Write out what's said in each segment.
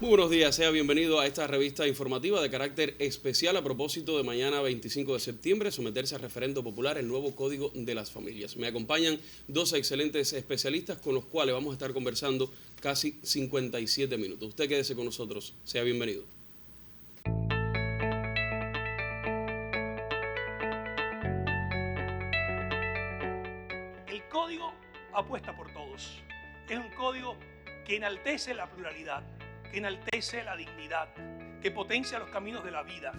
Muy buenos días, sea bienvenido a esta revista informativa de carácter especial a propósito de mañana 25 de septiembre, someterse a referendo popular el nuevo Código de las Familias. Me acompañan dos excelentes especialistas con los cuales vamos a estar conversando casi 57 minutos. Usted quédese con nosotros, sea bienvenido. El código apuesta por todos. Es un código que enaltece la pluralidad, que enaltece la dignidad, que potencia los caminos de la vida.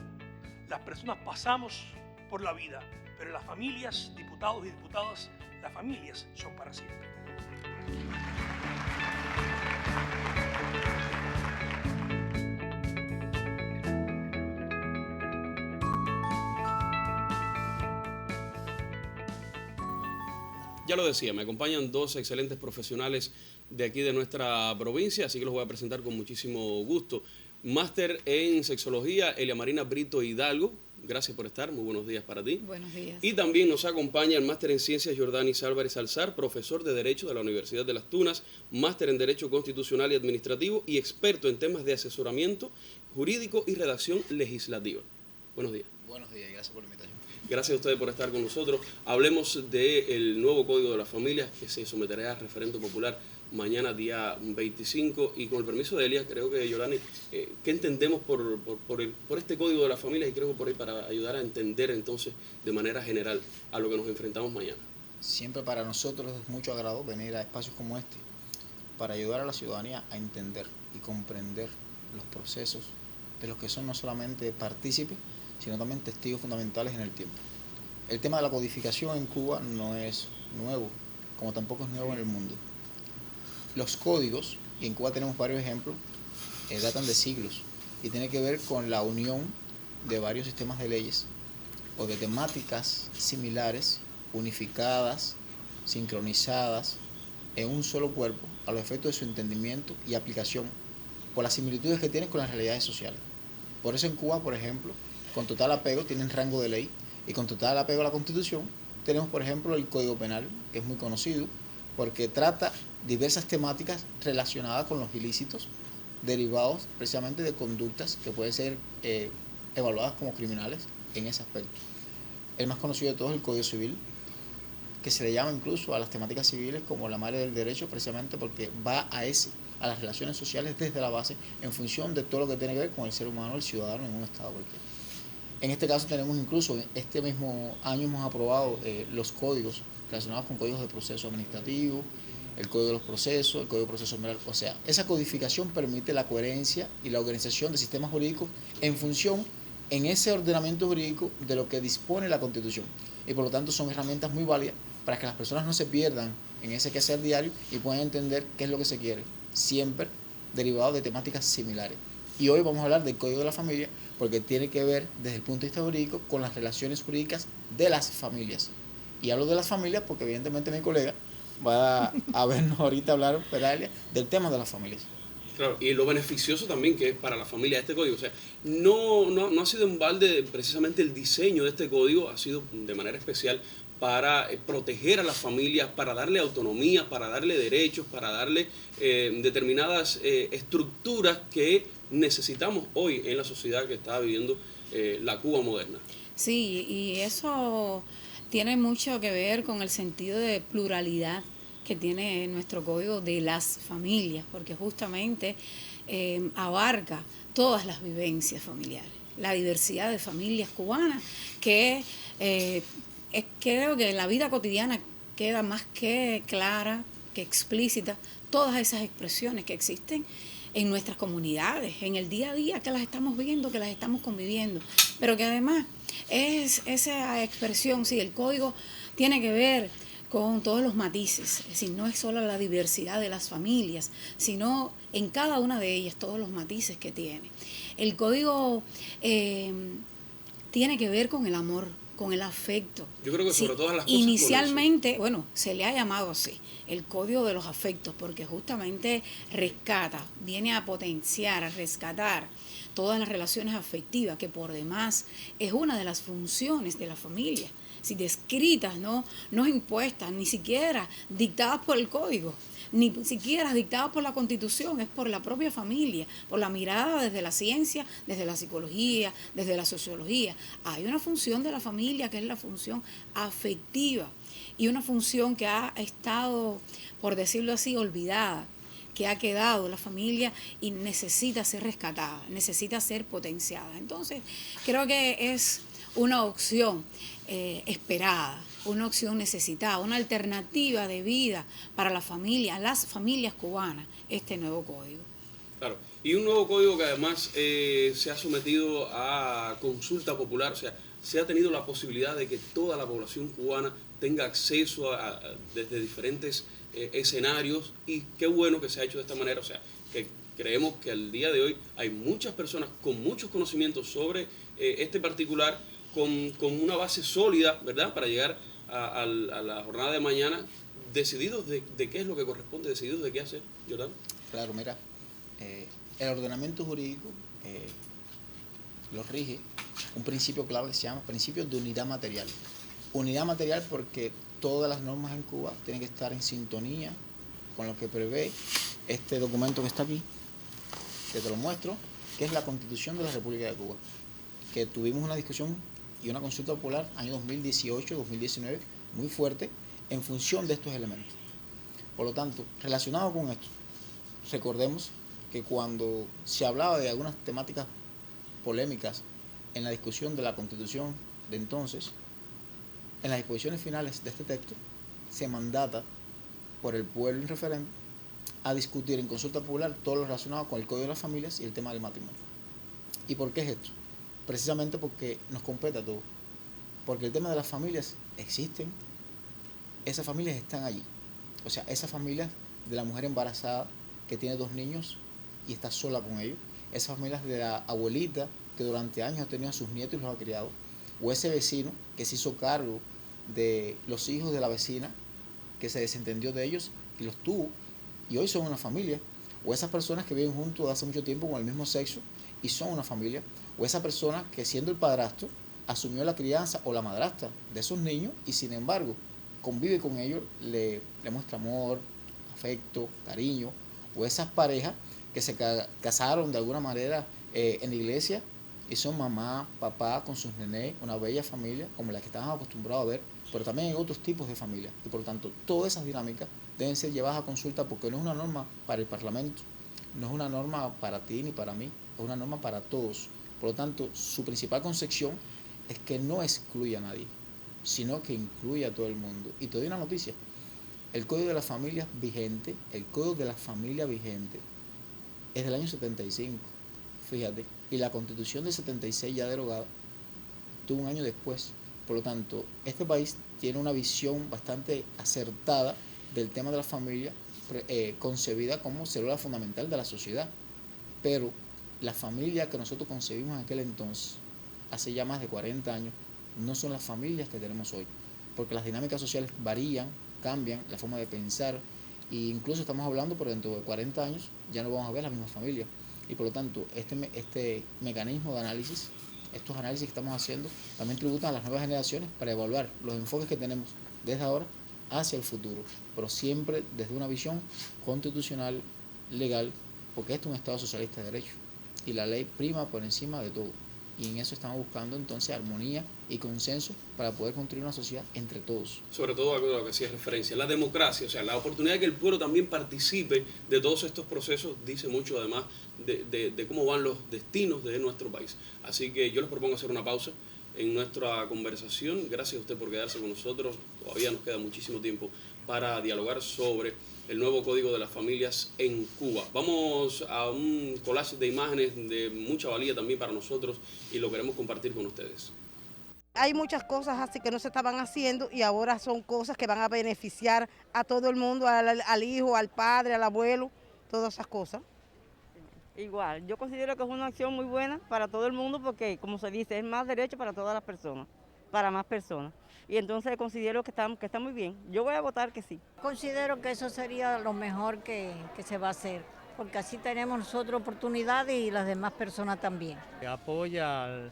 Las personas pasamos por la vida, pero las familias, diputados y diputadas, las familias son para siempre. Ya lo decía, me acompañan dos excelentes profesionales de aquí de nuestra provincia, así que los voy a presentar con muchísimo gusto. Máster en Sexología, Elia Marina Brito Hidalgo. Gracias por estar, muy buenos días para ti. Buenos días. Y también nos acompaña el Máster en Ciencias Jordanis Álvarez Alzar, profesor de Derecho de la Universidad de Las Tunas, Máster en Derecho Constitucional y Administrativo y experto en temas de asesoramiento jurídico y redacción legislativa. Buenos días. Buenos días y gracias por la invitación. Gracias a ustedes por estar con nosotros. Hablemos del nuevo Código de las Familias que se someterá a referendo popular mañana día 25 y con el permiso de Elia, creo que Yolani, ¿qué entendemos por este Código de las Familias? Y creo que por ahí para ayudar a entender entonces de manera general a lo que nos enfrentamos mañana. Siempre para nosotros es mucho agrado venir a espacios como este para ayudar a la ciudadanía a entender y comprender los procesos de los que son no solamente partícipes, sino también testigos fundamentales en el tiempo. El tema de la codificación en Cuba no es nuevo, como tampoco es nuevo en el mundo. Los códigos, y en Cuba tenemos varios ejemplos, datan de siglos y tiene que ver con la unión de varios sistemas de leyes o de temáticas similares, unificadas, sincronizadas en un solo cuerpo a los efectos de su entendimiento y aplicación por las similitudes que tienen con las realidades sociales. Por eso en Cuba, por ejemplo, con total apego tienen rango de ley y con total apego a la Constitución tenemos, por ejemplo, el Código Penal, que es muy conocido porque trata diversas temáticas relacionadas con los ilícitos derivados precisamente de conductas que pueden ser evaluadas como criminales en ese aspecto. El más conocido de todos es el Código Civil, que se le llama incluso a las temáticas civiles como la madre del derecho, precisamente porque va a las relaciones sociales desde la base en función de todo lo que tiene que ver con el ser humano, el ciudadano en un estado cualquiera. En este caso tenemos incluso, este mismo año hemos aprobado los códigos relacionados con códigos de proceso administrativo, el Código de los Procesos, el Código de Proceso Penal. O sea, esa codificación permite la coherencia y la organización de sistemas jurídicos en función en ese ordenamiento jurídico de lo que dispone la Constitución. Y por lo tanto son herramientas muy válidas para que las personas no se pierdan en ese quehacer diario y puedan entender qué es lo que se quiere, siempre derivado de temáticas similares. Y hoy vamos a hablar del Código de la Familia porque tiene que ver desde el punto de vista jurídico con las relaciones jurídicas de las familias. Y hablo de las familias porque evidentemente mi colega va a vernos ahorita hablar, Elia, del tema de las familias. Claro, y lo beneficioso también que es para la familia este código. O sea, no ha sido en balde precisamente el diseño de este código, ha sido de manera especial para proteger a las familias, para darle autonomía, para darle derechos, para darle determinadas estructuras que necesitamos hoy en la sociedad que está viviendo la Cuba moderna. Sí, y eso tiene mucho que ver con el sentido de pluralidad que tiene nuestro código de las familias, porque justamente abarca todas las vivencias familiares, la diversidad de familias cubanas que creo que en la vida cotidiana queda más que clara, que explícita, todas esas expresiones que existen en nuestras comunidades, en el día a día que las estamos viendo, que las estamos conviviendo, pero que además es esa expresión, sí, el código tiene que ver con todos los matices, es decir, no es solo la diversidad de las familias, sino en cada una de ellas todos los matices que tiene. El código tiene que ver con el amor, con el afecto. Yo creo que sobre todas las cosas. Inicialmente, bueno, se le ha llamado así, el código de los afectos, porque justamente rescata, viene a potenciar, a rescatar todas las relaciones afectivas, que por demás es una de las funciones de la familia. si descritas, no impuestas, ni siquiera dictadas por el código, ni siquiera dictadas por la Constitución, es por la propia familia, por la mirada desde la ciencia, desde la psicología, desde la sociología. Hay una función de la familia que es la función afectiva y una función que ha estado, por decirlo así, olvidada, que ha quedado la familia y necesita ser rescatada, necesita ser potenciada. Entonces, creo que es una opción esperada, una opción necesitada, una alternativa de vida para la familia, las familias cubanas, este nuevo código. Claro, y un nuevo código que además se ha sometido a consulta popular, o sea, se ha tenido la posibilidad de que toda la población cubana tenga acceso desde diferentes escenarios, y qué bueno que se ha hecho de esta manera. O sea, que creemos que al día de hoy hay muchas personas con muchos conocimientos sobre este particular, con una base sólida, ¿verdad?, para llegar a la jornada de mañana, decididos de qué es lo que corresponde, decididos de qué hacer. Yolanda. Claro, mira, el ordenamiento jurídico lo rige un principio clave que se llama principio de unidad material. Unidad material porque todas las normas en Cuba tienen que estar en sintonía con lo que prevé este documento que está aquí, que te lo muestro, que es la Constitución de la República de Cuba, que tuvimos una discusión y una consulta popular año 2018-2019 muy fuerte en función de estos elementos. Por lo tanto, relacionado con esto, recordemos que cuando se hablaba de algunas temáticas polémicas en la discusión de la Constitución de entonces, en las disposiciones finales de este texto se mandata por el pueblo en referéndum a discutir en consulta popular todo lo relacionado con el Código de las Familias y el tema del matrimonio. ¿Y por qué es esto? Precisamente porque nos compete a todos. Porque el tema de las familias existen, esas familias están allí. O sea, esas familias de la mujer embarazada que tiene 2 niños y está sola con ellos, esas familias de la abuelita que durante años ha tenido a sus nietos y los ha criado, o ese vecino que se hizo cargo de los hijos de la vecina, que se desentendió de ellos y los tuvo, y hoy son una familia, o esas personas que viven juntos hace mucho tiempo con el mismo sexo y son una familia, o esa persona que siendo el padrastro asumió la crianza o la madrastra de esos niños y sin embargo convive con ellos, le muestra amor, afecto, cariño, o esas parejas que se casaron de alguna manera en la iglesia y son mamá, papá con sus nenes, una bella familia como la que estamos acostumbrados a ver, pero también hay otros tipos de familias y por lo tanto todas esas dinámicas deben ser llevadas a consulta porque no es una norma para el Parlamento, no es una norma para ti ni para mí, es una norma para todos. Por lo tanto, su principal concepción es que no excluya a nadie, sino que incluya a todo el mundo. Y te doy una noticia, el Código de las Familias vigente, es del año 75, fíjate, y la Constitución del 76 ya derogada, tuvo un año después. Por lo tanto, este país tiene una visión bastante acertada del tema de la familia, concebida como célula fundamental de la sociedad. Pero la familia que nosotros concebimos en aquel entonces, hace ya más de 40 años, no son las familias que tenemos hoy, porque las dinámicas sociales varían, cambian, la forma de pensar, e incluso estamos hablando por dentro de 40 años ya no vamos a ver las mismas familias. Y por lo tanto, este mecanismo de análisis, estos análisis que estamos haciendo, también tributan a las nuevas generaciones para evaluar los enfoques que tenemos desde ahora hacia el futuro, pero siempre desde una visión constitucional, legal, porque esto es un Estado socialista de derecho y la ley prima por encima de todo. Y en eso estamos buscando entonces armonía y consenso para poder construir una sociedad entre todos. Sobre todo algo a lo que hacía referencia, la democracia, o sea, la oportunidad de que el pueblo también participe de todos estos procesos, dice mucho además de cómo van los destinos de nuestro país. Así que yo les propongo hacer una pausa en nuestra conversación. Gracias a usted por quedarse con nosotros. Todavía nos queda muchísimo tiempo para dialogar sobre el nuevo Código de las Familias en Cuba. Vamos a un collage de imágenes de mucha valía también para nosotros y lo queremos compartir con ustedes. Hay muchas cosas así que no se estaban haciendo y ahora son cosas que van a beneficiar a todo el mundo, al hijo, al padre, al abuelo, todas esas cosas. Igual, yo considero que es una acción muy buena para todo el mundo porque, como se dice, es más derecho para todas las personas, para más personas. Y entonces considero que está muy bien. Yo voy a votar que sí. Considero que eso sería lo mejor que se va a hacer, porque así tenemos nosotros oportunidades y las demás personas también. Apoya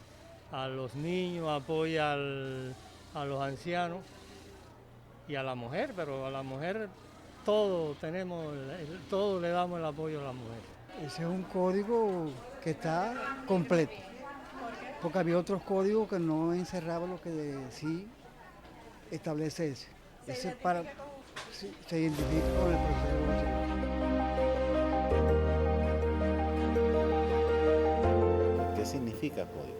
a los niños, apoya a a los ancianos y a la mujer, pero a la mujer todo le damos el apoyo a la mujer. Ese es un código que está completo, porque había otros códigos que no encerraban lo que sí establece ese. Ese para, sí, se identifica con el proceso de evolución. ¿Qué significa código?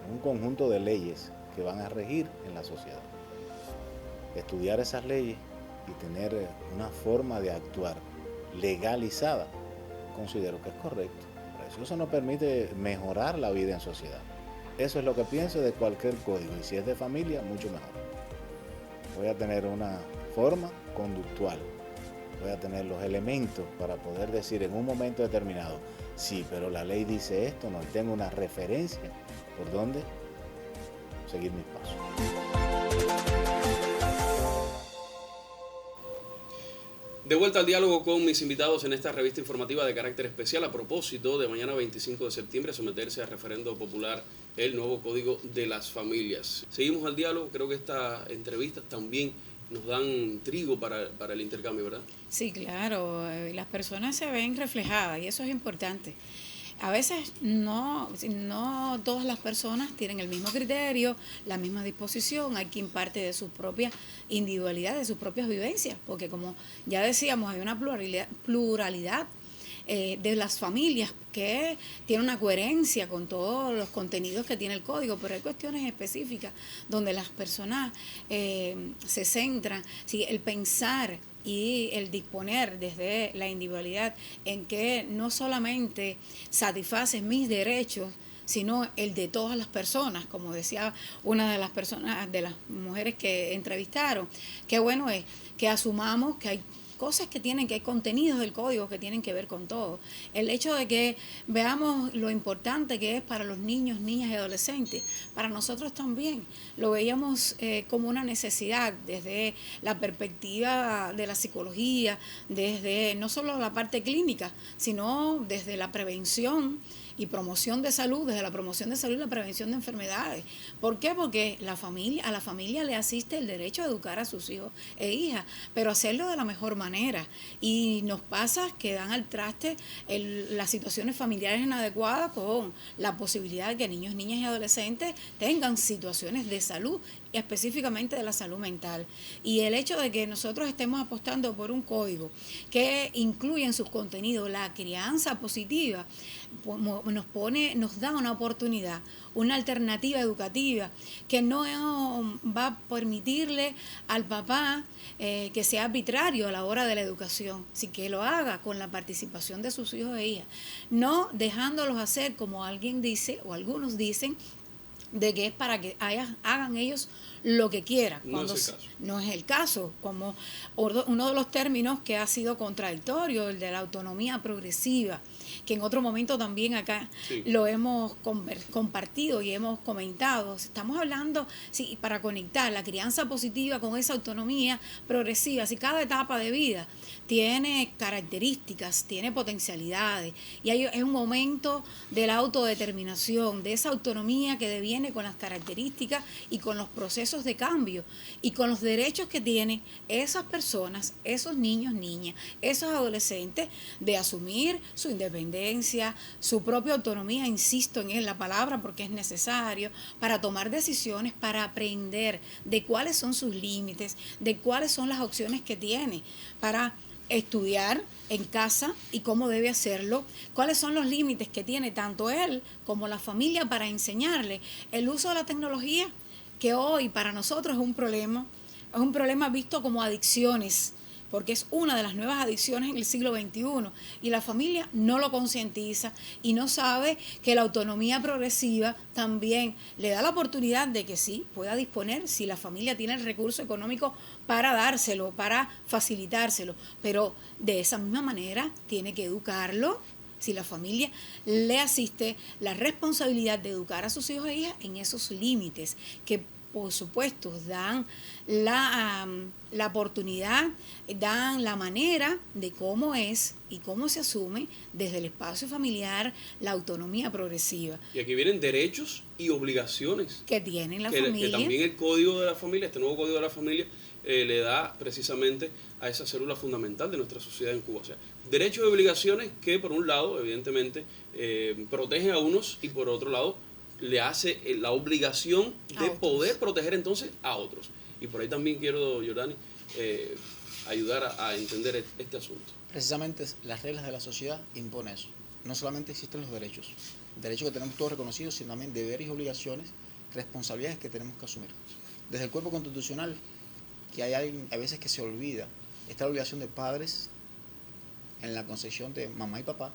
Un conjunto de leyes que van a regir en la sociedad. Estudiar esas leyes y tener una forma de actuar legalizada, considero que es correcto. Por eso nos permite mejorar la vida en sociedad. Eso es lo que pienso de cualquier código, y si es de familia, mucho mejor. Voy a tener una forma conductual, voy a tener los elementos para poder decir en un momento determinado, sí, pero la ley dice esto, no, y tengo una referencia por dónde seguir mis pasos. De vuelta al diálogo con mis invitados en esta revista informativa de carácter especial a propósito de mañana 25 de septiembre someterse a referendo popular el nuevo Código de las Familias. Seguimos al diálogo, creo que estas entrevistas también nos dan trigo para el intercambio, ¿verdad? Sí, claro, las personas se ven reflejadas y eso es importante. A veces no todas las personas tienen el mismo criterio, la misma disposición, hay quien parte de su propia individualidad, de sus propias vivencias, porque como ya decíamos, hay una pluralidad de las familias que tiene una coherencia con todos los contenidos que tiene el código, pero hay cuestiones específicas donde las personas se centran, ¿sí? El pensar y el disponer desde la individualidad en que no solamente satisface mis derechos, sino el de todas las personas, como decía una de las personas, de las mujeres que entrevistaron. Qué bueno es que asumamos que hay cosas que hay contenidos del código que tienen que ver con todo. El hecho de que veamos lo importante que es para los niños, niñas y adolescentes, para nosotros también lo veíamos como una necesidad desde la perspectiva de la psicología, desde no solo la parte clínica, sino desde la prevención y promoción de salud, desde la promoción de salud y la prevención de enfermedades. ¿Por qué? Porque a la familia le asiste el derecho a educar a sus hijos e hijas, pero hacerlo de la mejor manera. Y nos pasa que dan al traste las situaciones familiares inadecuadas con la posibilidad de que niños, niñas y adolescentes tengan situaciones de salud, específicamente de la salud mental. Y el hecho de que nosotros estemos apostando por un código que incluye en sus contenidos la crianza positiva, nos da una oportunidad, una alternativa educativa que no va a permitirle al papá que sea arbitrario a la hora de la educación, sino que lo haga con la participación de sus hijos e hijas, no dejándolos hacer como alguien dice o algunos dicen, de que es para que hagan ellos lo que quieran. No es el caso. No es el caso, como uno de los términos que ha sido contradictorio, el de la autonomía progresiva, que en otro momento también acá sí lo hemos compartido y hemos comentado. Estamos hablando, sí, para conectar la crianza positiva con esa autonomía progresiva. Si cada etapa de vida tiene características, tiene potencialidades, y es un momento de la autodeterminación, de esa autonomía que deviene con las características y con los procesos de cambio y con los derechos que tienen esas personas, esos niños, niñas, esos adolescentes, de asumir su independencia, su propia autonomía, insisto en la palabra porque es necesario, para tomar decisiones, para aprender de cuáles son sus límites, de cuáles son las opciones que tiene, para estudiar en casa y cómo debe hacerlo, cuáles son los límites que tiene tanto él como la familia para enseñarle el uso de la tecnología, que hoy para nosotros es un problema visto como adicciones, porque es una de las nuevas adicciones en el siglo XXI, y la familia no lo concientiza y no sabe que la autonomía progresiva también le da la oportunidad de que sí pueda disponer, si la familia tiene el recurso económico para dárselo, para facilitárselo, pero de esa misma manera tiene que educarlo. Si la familia le asiste, la responsabilidad de educar a sus hijos e hijas en esos límites que por supuesto, dan la oportunidad, dan la manera de cómo es y cómo se asume desde el espacio familiar la autonomía progresiva. Y aquí vienen derechos y obligaciones que tienen la que familia. Que también el Código de la Familia, este nuevo Código de la Familia, le da precisamente a esa célula fundamental de nuestra sociedad en Cuba. O sea, derechos y obligaciones que por un lado, evidentemente, protegen a unos y por otro lado le hace la obligación de poder proteger entonces a otros. Y por ahí también quiero, Jordani, ayudar a entender este asunto. Precisamente las reglas de la sociedad imponen eso. No solamente existen los derechos que tenemos todos reconocidos, sino también deberes y obligaciones, responsabilidades que tenemos que asumir. Desde el cuerpo constitucional, que hay alguien a veces que se olvida, está la obligación de padres en la concepción de mamá y papá,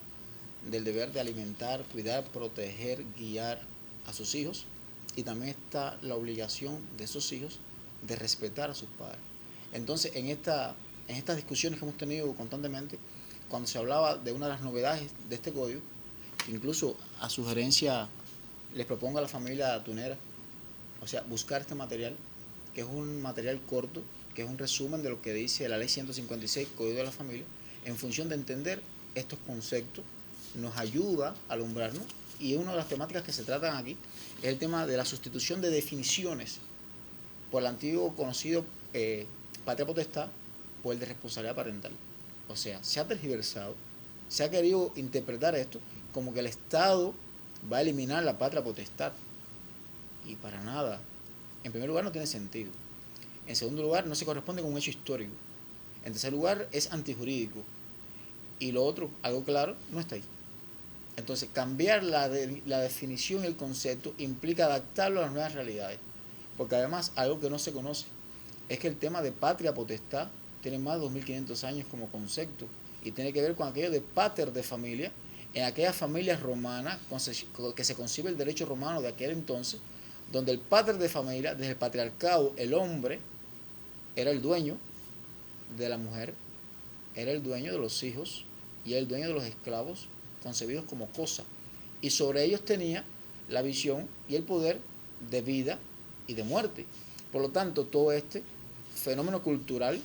del deber de alimentar, cuidar, proteger, guiar a sus hijos, y también está la obligación de esos hijos de respetar a sus padres. Entonces, en estas discusiones que hemos tenido constantemente, cuando se hablaba de una de las novedades de este código, incluso a sugerencia les propongo a la familia tunera, o sea, buscar este material, que es un material corto, que es un resumen de lo que dice la Ley 156, Código de la Familia, en función de entender estos conceptos, nos ayuda a alumbrarnos, y una de las temáticas que se tratan aquí es el tema de la sustitución de definiciones por el antiguo conocido patria potestad por el de responsabilidad parental. O sea, se ha tergiversado, se ha querido interpretar esto como que el Estado va a eliminar la patria potestad, y para nada. En primer lugar, no tiene sentido. En segundo lugar, no se corresponde con un hecho histórico. En tercer lugar, es antijurídico. Y lo otro, algo claro, no está ahí. Entonces, cambiar la definición y el concepto implica adaptarlo a las nuevas realidades. Porque además, algo que no se conoce es que el tema de patria potestad tiene más de 2.500 años como concepto, y tiene que ver con aquello de pater de familia, en aquellas familias romanas que se concibe el derecho romano de aquel entonces, donde el pater de familia, desde el patriarcado, el hombre era el dueño de la mujer, era el dueño de los hijos y era el dueño de los esclavos concebidos como cosa, y sobre ellos tenía la visión y el poder de vida y de muerte. Por lo tanto, todo este fenómeno cultural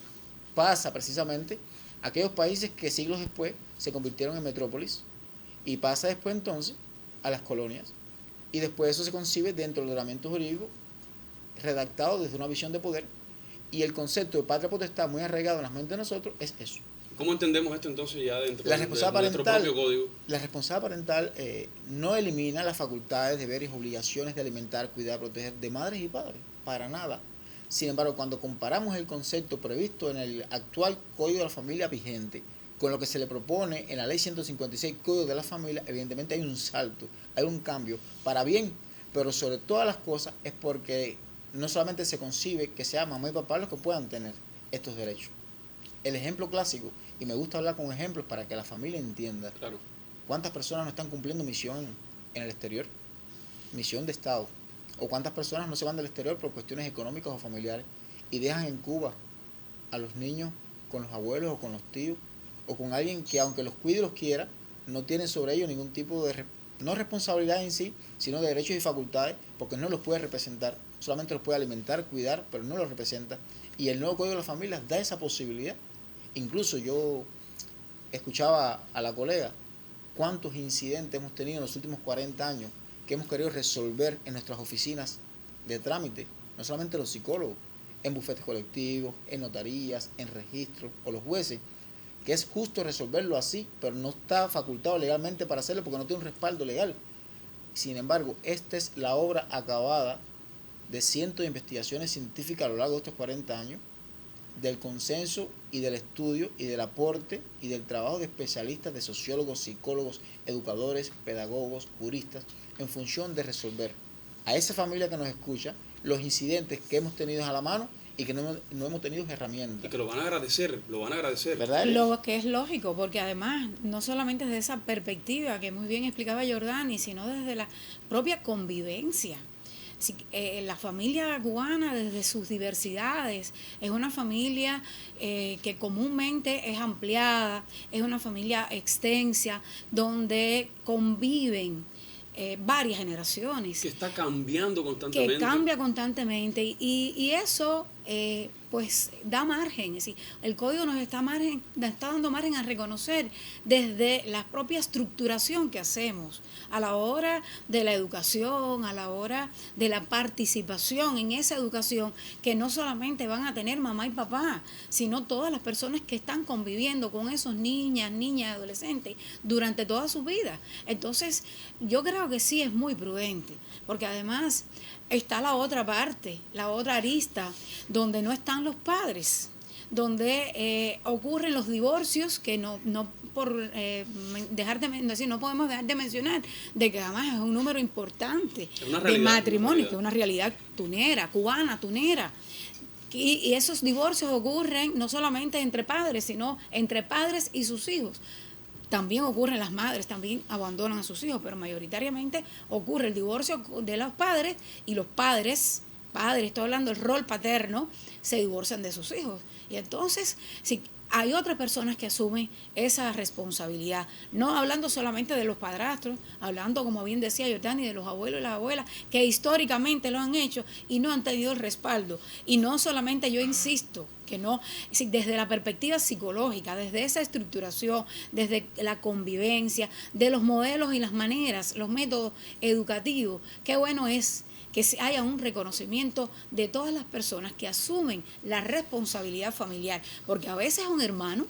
pasa precisamente a aquellos países que siglos después se convirtieron en metrópolis, y pasa después entonces a las colonias, y después eso se concibe dentro del ordenamiento jurídico redactado desde una visión de poder, y el concepto de patria potestad muy arraigado en las mentes de nosotros es eso. ¿Cómo entendemos esto entonces ya dentro de nuestro propio código? La responsabilidad parental no elimina las facultades, deberes, obligaciones de alimentar, cuidar, proteger de madres y padres, para nada. Sin embargo, cuando comparamos el concepto previsto en el actual Código de la Familia vigente con lo que se le propone en la Ley 156, Código de la Familia, evidentemente hay un salto, hay un cambio para bien, pero sobre todas las cosas es porque no solamente se concibe que sea mamá y papá los que puedan tener estos derechos. El ejemplo clásico, y me gusta hablar con ejemplos para que la familia entienda, claro, cuántas personas no están cumpliendo misión en el exterior, misión de Estado, o cuántas personas no se van del exterior por cuestiones económicas o familiares y dejan en Cuba a los niños con los abuelos o con los tíos, o con alguien que aunque los cuide y los quiera, no tienen sobre ellos ningún tipo de, no responsabilidad en sí, sino de derechos y facultades, porque no los puede representar, solamente los puede alimentar, cuidar, pero no los representa. Y el nuevo Código de las Familias da esa posibilidad. Incluso yo escuchaba a la colega cuántos incidentes hemos tenido en los últimos 40 años que hemos querido resolver en nuestras oficinas de trámite, no solamente los psicólogos, en bufetes colectivos, en notarías, en registros, o los jueces, que es justo resolverlo así, pero no está facultado legalmente para hacerlo porque no tiene un respaldo legal. Sin embargo, esta es la obra acabada de cientos de investigaciones científicas a lo largo de estos 40 años, del consenso y del estudio y del aporte y del trabajo de especialistas, de sociólogos, psicólogos, educadores, pedagogos, juristas, en función de resolver a esa familia que nos escucha los incidentes que hemos tenido a la mano y que no hemos tenido herramientas. Y que lo van a agradecer, ¿verdad? Lo que es lógico, porque además no solamente desde esa perspectiva que muy bien explicaba Jordani, sino desde la propia convivencia. La familia cubana, desde sus diversidades, es una familia que comúnmente es ampliada, es una familia extensa, donde conviven varias generaciones. Que está cambiando constantemente. Que cambia constantemente y eso pues da margen. Es decir, el código nos está dando margen a reconocer desde la propia estructuración que hacemos a la hora de la educación, a la hora de la participación en esa educación, que no solamente van a tener mamá y papá, sino todas las personas que están conviviendo con esos niñas, adolescentes durante toda su vida. Entonces, yo creo que sí es muy prudente, porque además está la otra parte, la otra arista, donde no están los padres, donde ocurren los divorcios, que no por dejar de decir, no podemos dejar de mencionar de que además es un número importante de matrimonios, que es una realidad tunera, cubana, tunera. Y esos divorcios ocurren no solamente entre padres, sino entre padres y sus hijos. También ocurren las madres, también abandonan a sus hijos, pero mayoritariamente ocurre el divorcio de los padres, y los padres, estoy hablando del rol paterno, se divorcian de sus hijos. Y entonces, si hay otras personas que asumen esa responsabilidad, no hablando solamente de los padrastros, hablando, como bien decía Yotani, de los abuelos y las abuelas, que históricamente lo han hecho y no han tenido el respaldo. Y no solamente, yo insisto, que no, desde la perspectiva psicológica, desde esa estructuración, desde la convivencia, de los modelos y las maneras, los métodos educativos, qué bueno es que haya un reconocimiento de todas las personas que asumen la responsabilidad familiar, porque a veces es un hermano,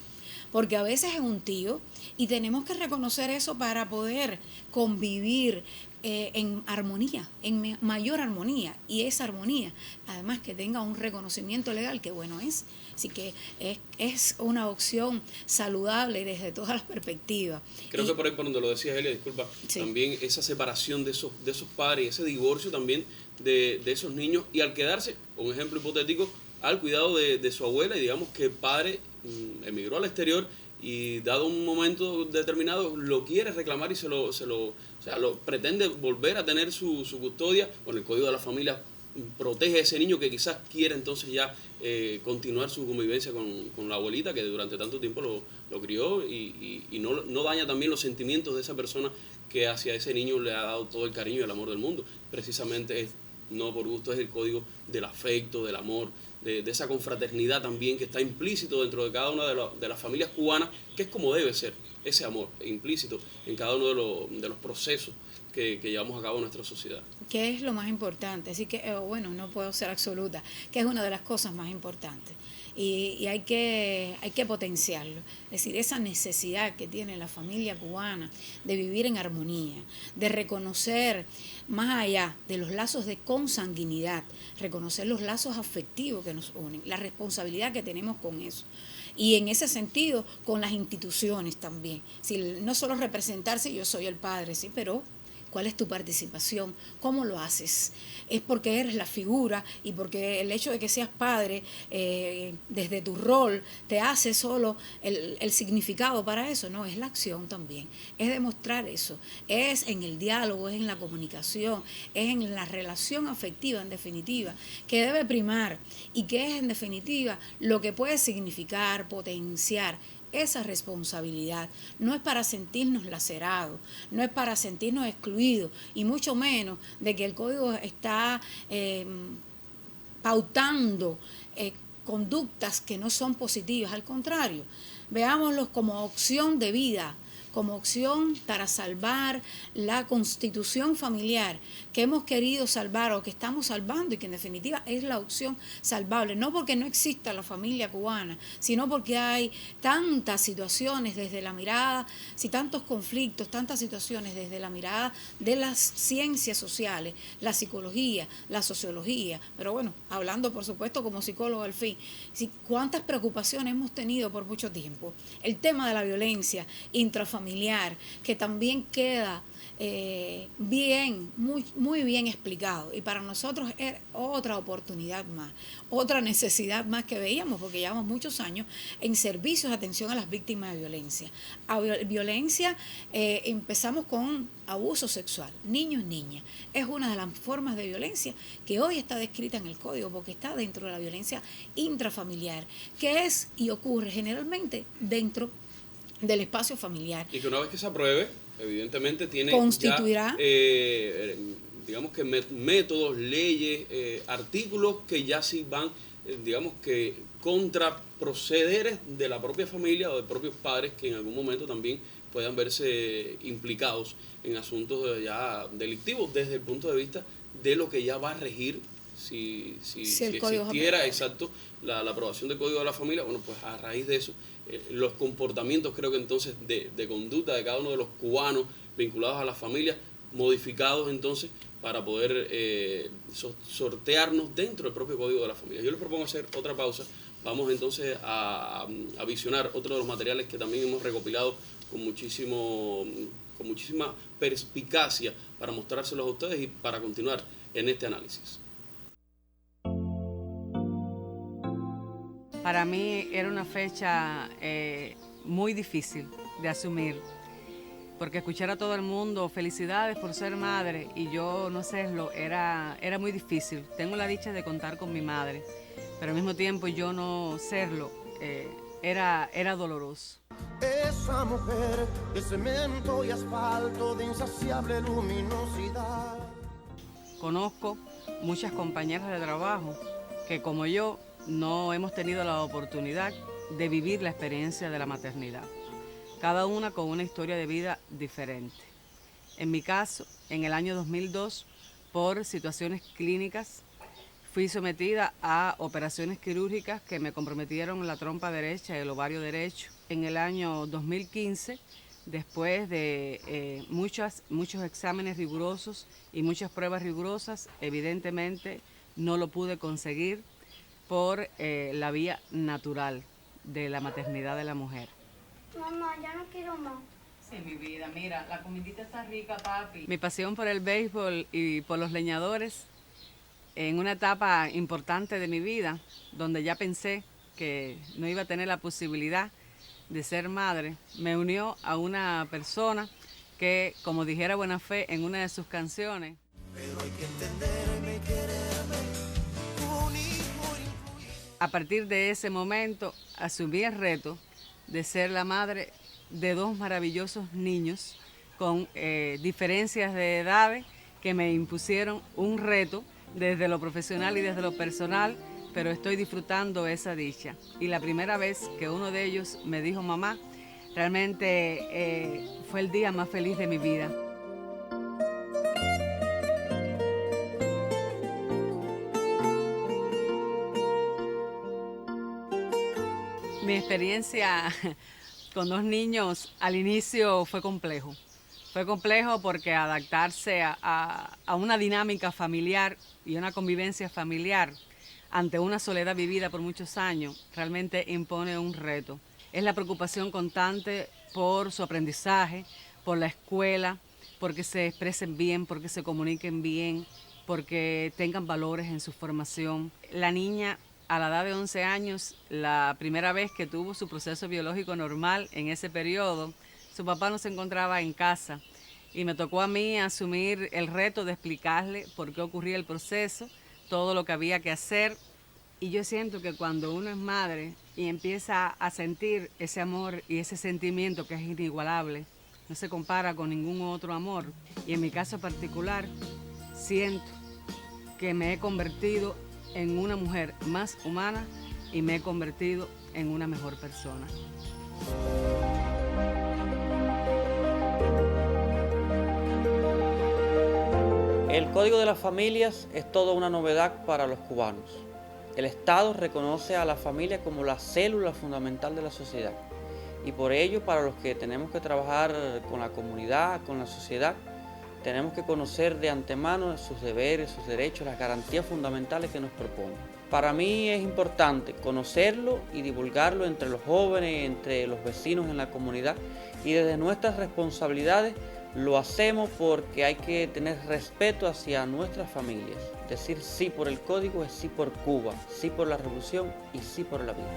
porque a veces es un tío, y tenemos que reconocer eso para poder convivir en armonía, en mayor armonía, y esa armonía, además, que tenga un reconocimiento legal, que bueno es. Así que es una opción saludable desde todas las perspectivas. Creo que por ahí, por donde lo decía Elia, disculpa, sí, también esa separación de esos padres, ese divorcio también de esos niños, y al quedarse, un ejemplo hipotético, al cuidado de su abuela, y digamos que el padre emigró al exterior, y dado un momento determinado lo quiere reclamar y lo pretende volver a tener su custodia. Bueno, el Código de la Familia protege a ese niño que quizás quiere entonces ya continuar su convivencia con la abuelita, que durante tanto tiempo lo crió, y no daña también los sentimientos de esa persona que hacia ese niño le ha dado todo el cariño y el amor del mundo. Precisamente no por gusto, es el código del afecto, del amor, de esa confraternidad también que está implícito dentro de cada una de las familias cubanas, que es como debe ser ese amor implícito en cada uno de los procesos que llevamos a cabo en nuestra sociedad. Que es lo más importante, así que, bueno, no puedo ser absoluta, que es una de las cosas más importantes. Y hay que potenciarlo. Es decir, esa necesidad que tiene la familia cubana de vivir en armonía, de reconocer más allá de los lazos de consanguinidad, reconocer los lazos afectivos que nos unen, la responsabilidad que tenemos con eso. Y en ese sentido, con las instituciones también. Si no solo representarse, yo soy el padre, sí, pero ¿cuál es tu participación? ¿Cómo lo haces? Es porque eres la figura, y porque el hecho de que seas padre, desde tu rol, te hace solo el significado para eso. No, es la acción también. Es demostrar eso. Es en el diálogo, es en la comunicación, es en la relación afectiva, en definitiva, que debe primar, y que es, en definitiva, lo que puede significar, potenciar esa responsabilidad. No es para sentirnos lacerados, no es para sentirnos excluidos, y mucho menos de que el código está pautando conductas que no son positivas. Al contrario, veámoslos como opción de vida, como opción para salvar la constitución familiar que hemos querido salvar, o que estamos salvando, y que en definitiva es la opción salvable, no porque no exista la familia cubana, sino porque hay tantas situaciones desde la mirada, tantos conflictos, tantas situaciones desde la mirada de las ciencias sociales, la psicología, la sociología, pero bueno, hablando por supuesto como psicólogo al fin, cuántas preocupaciones hemos tenido por mucho tiempo. El tema de la violencia intrafamiliar, que también queda muy bien explicado, y para nosotros es otra oportunidad más, otra necesidad más que veíamos, porque llevamos muchos años en servicios de atención a las víctimas de violencia. Violencia, empezamos con abuso sexual, niños, niñas, es una de las formas de violencia que hoy está descrita en el código, porque está dentro de la violencia intrafamiliar, que es y ocurre generalmente dentro del espacio familiar. Y que una vez que se apruebe, evidentemente tiene constituirá ya, digamos que métodos, leyes, artículos que ya sí van, digamos que contra procederes de la propia familia o de propios padres que en algún momento también puedan verse implicados en asuntos ya delictivos desde el punto de vista de lo que ya va a regir si existiera exacto la aprobación del Código de la Familia. Bueno, pues a raíz de eso, los comportamientos creo que entonces de conducta de cada uno de los cubanos vinculados a las familias, modificados entonces para poder sortearnos dentro del propio Código de la Familia. Yo les propongo hacer otra pausa. Vamos entonces a visionar otro de los materiales que también hemos recopilado con muchísima perspicacia para mostrárselos a ustedes y para continuar en este análisis. Para mí era una fecha muy difícil de asumir, porque escuchar a todo el mundo felicidades por ser madre y yo no serlo era muy difícil. Tengo la dicha de contar con mi madre, pero al mismo tiempo yo no serlo era doloroso. Esa mujer de cemento y asfalto de insaciable luminosidad. Conozco muchas compañeras de trabajo que como yo no hemos tenido la oportunidad de vivir la experiencia de la maternidad, cada una con una historia de vida diferente. En mi caso, en el año 2002, por situaciones clínicas, fui sometida a operaciones quirúrgicas que me comprometieron la trompa derecha y el ovario derecho. En el año 2015, después de muchos exámenes rigurosos y muchas pruebas rigurosas, evidentemente no lo pude conseguir por la vía natural de la maternidad de la mujer. Mamá, ya no quiero más. Sí, mi vida, mira, la comidita está rica, papi. Mi pasión por el béisbol y por los leñadores, en una etapa importante de mi vida, donde ya pensé que no iba a tener la posibilidad de ser madre, me unió a una persona que, como dijera Buena Fe en una de sus canciones, pero hay que entenderme y quererme. A partir de ese momento asumí el reto de ser la madre de dos maravillosos niños con diferencias de edades que me impusieron un reto desde lo profesional y desde lo personal, pero estoy disfrutando esa dicha. Y la primera vez que uno de ellos me dijo mamá, realmente fue el día más feliz de mi vida. Mi experiencia con dos niños al inicio fue complejo. Fue complejo porque adaptarse a una dinámica familiar y una convivencia familiar ante una soledad vivida por muchos años realmente impone un reto. Es la preocupación constante por su aprendizaje, por la escuela, porque se expresen bien, porque se comuniquen bien, porque tengan valores en su formación. La niña, a la edad de 11 años, la primera vez que tuvo su proceso biológico normal en ese periodo, su papá no se encontraba en casa y me tocó a mí asumir el reto de explicarle por qué ocurría el proceso, todo lo que había que hacer. Y yo siento que cuando uno es madre y empieza a sentir ese amor y ese sentimiento que es inigualable, no se compara con ningún otro amor. Y en mi caso particular, siento que me he convertido en una mujer más humana y me he convertido en una mejor persona. El Código de las Familias es toda una novedad para los cubanos. El Estado reconoce a la familia como la célula fundamental de la sociedad y por ello, para los que tenemos que trabajar con la comunidad, con la sociedad, tenemos que conocer de antemano sus deberes, sus derechos, las garantías fundamentales que nos propone. Para mí es importante conocerlo y divulgarlo entre los jóvenes, entre los vecinos en la comunidad, y desde nuestras responsabilidades lo hacemos porque hay que tener respeto hacia nuestras familias. Decir sí por el código es sí por Cuba, sí por la revolución y sí por la vida.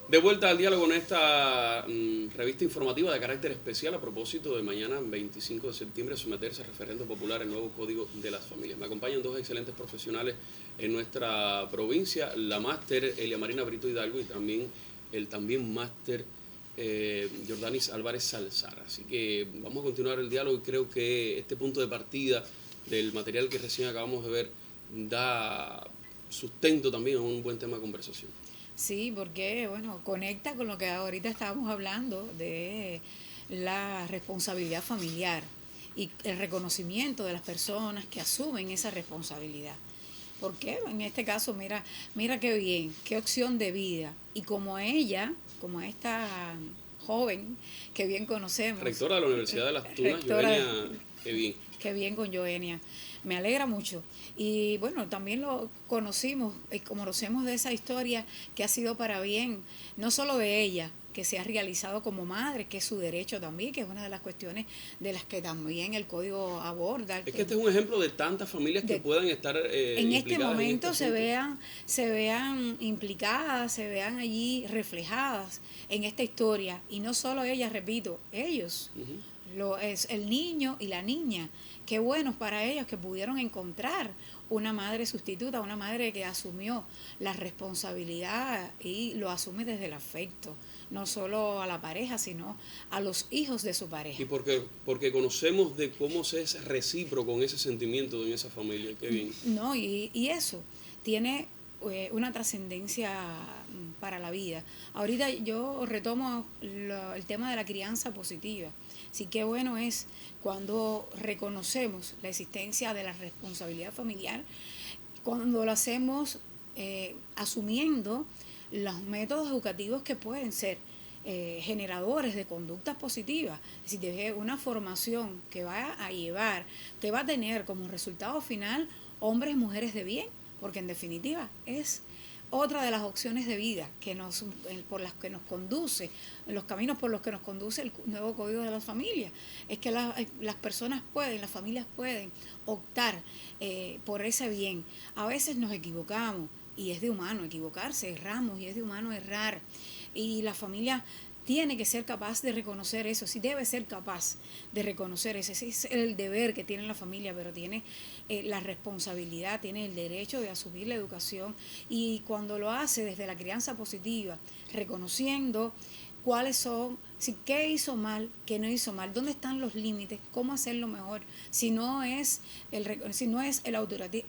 De vuelta al diálogo en esta revista informativa de carácter especial a propósito de mañana, 25 de septiembre, someterse a referendo popular el nuevo Código de las Familias. Me acompañan dos excelentes profesionales en nuestra provincia, la máster Elia Marina Brito Hidalgo y también el también máster Jordanis Álvarez Salazar. Así que vamos a continuar el diálogo y creo que este punto de partida del material que recién acabamos de ver da sustento también a un buen tema de conversación. Sí, porque bueno, conecta con lo que ahorita estábamos hablando de la responsabilidad familiar y el reconocimiento de las personas que asumen esa responsabilidad. Porque en este caso, mira qué bien, qué opción de vida. Y como ella, como esta joven que bien conocemos. Rectora de la Universidad de Las Tunas, Joenia, qué bien. Qué bien con Joenia. Me alegra mucho. Y bueno, también lo conocimos, conocemos de esa historia que ha sido para bien, no solo de ella, que se ha realizado como madre, que es su derecho también, que es una de las cuestiones de las que también el código aborda. Es que este es un ejemplo de tantas familias que puedan estar en este momento se vean implicadas, se vean allí reflejadas en esta historia. Y no solo ellas, repito, ellos. Es el niño y la niña. Qué bueno para ellos que pudieron encontrar una madre sustituta, una madre que asumió la responsabilidad y lo asume desde el afecto, no solo a la pareja, sino a los hijos de su pareja. Y porque conocemos de cómo se es recíproco con ese sentimiento en esa familia. Qué bien. No, y eso tiene una trascendencia para la vida. Ahorita yo retomo el tema de la crianza positiva. Sí, qué bueno es cuando reconocemos la existencia de la responsabilidad familiar, cuando lo hacemos asumiendo los métodos educativos que pueden ser generadores de conductas positivas. Es decir, de una formación que va a llevar, que va a tener como resultado final hombres y mujeres de bien, porque en definitiva es otra de las opciones de vida por las que nos conduce, los caminos por los que nos conduce el nuevo Código de las Familias. Es que las personas las familias pueden optar por ese bien. A veces nos equivocamos y es de humano equivocarse, erramos y es de humano errar. Y la familia tiene que ser capaz de reconocer eso, sí debe ser capaz de reconocer eso. Ese es el deber que tiene la familia, pero tiene la responsabilidad, tiene el derecho de asumir la educación, y cuando lo hace desde la crianza positiva, reconociendo cuáles son, qué hizo mal, qué no hizo mal, dónde están los límites, cómo hacerlo mejor, si no es el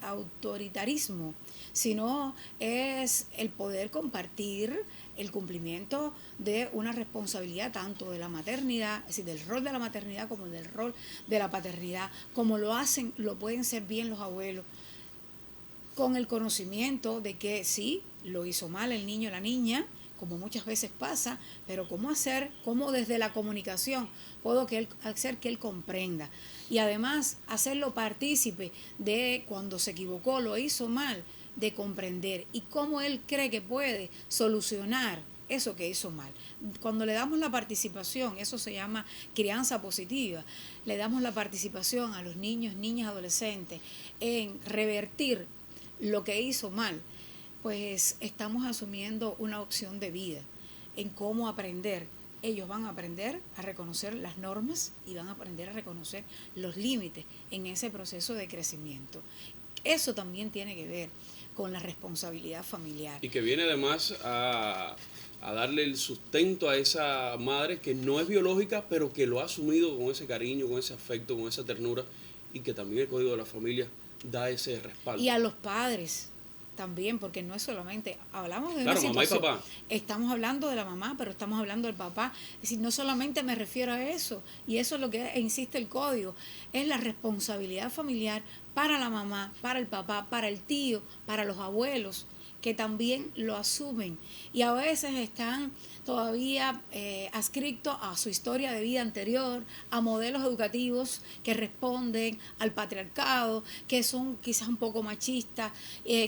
autoritarismo, sino es el poder compartir el cumplimiento de una responsabilidad tanto de la maternidad, es decir, del rol de la maternidad como del rol de la paternidad, como lo pueden ser bien los abuelos, con el conocimiento de que sí, lo hizo mal el niño o la niña, como muchas veces pasa, pero cómo desde la comunicación puedo hacer que él comprenda, y además hacerlo partícipe de cuando se equivocó, lo hizo mal, de comprender y cómo él cree que puede solucionar eso que hizo mal. Cuando le damos la participación, eso se llama crianza positiva, le damos la participación a los niños, niñas, adolescentes en revertir lo que hizo mal, pues estamos asumiendo una opción de vida en cómo aprender. Ellos van a aprender a reconocer las normas y van a aprender a reconocer los límites en ese proceso de crecimiento. Eso también tiene que ver con la responsabilidad familiar. Y que viene además a darle el sustento a esa madre que no es biológica, pero que lo ha asumido con ese cariño, con ese afecto, con esa ternura, y que también el Código de la Familia da ese respaldo. Y a los padres también, porque no es solamente, hablamos de claro, una mamá situación, y papá. Estamos hablando de la mamá, pero estamos hablando del papá. Es decir, no solamente me refiero a eso, y eso es lo que insiste el código, es la responsabilidad familiar para la mamá, para el papá, para el tío, para los abuelos, que también lo asumen y a veces están todavía adscritos a su historia de vida anterior, a modelos educativos que responden al patriarcado, que son quizás un poco machistas,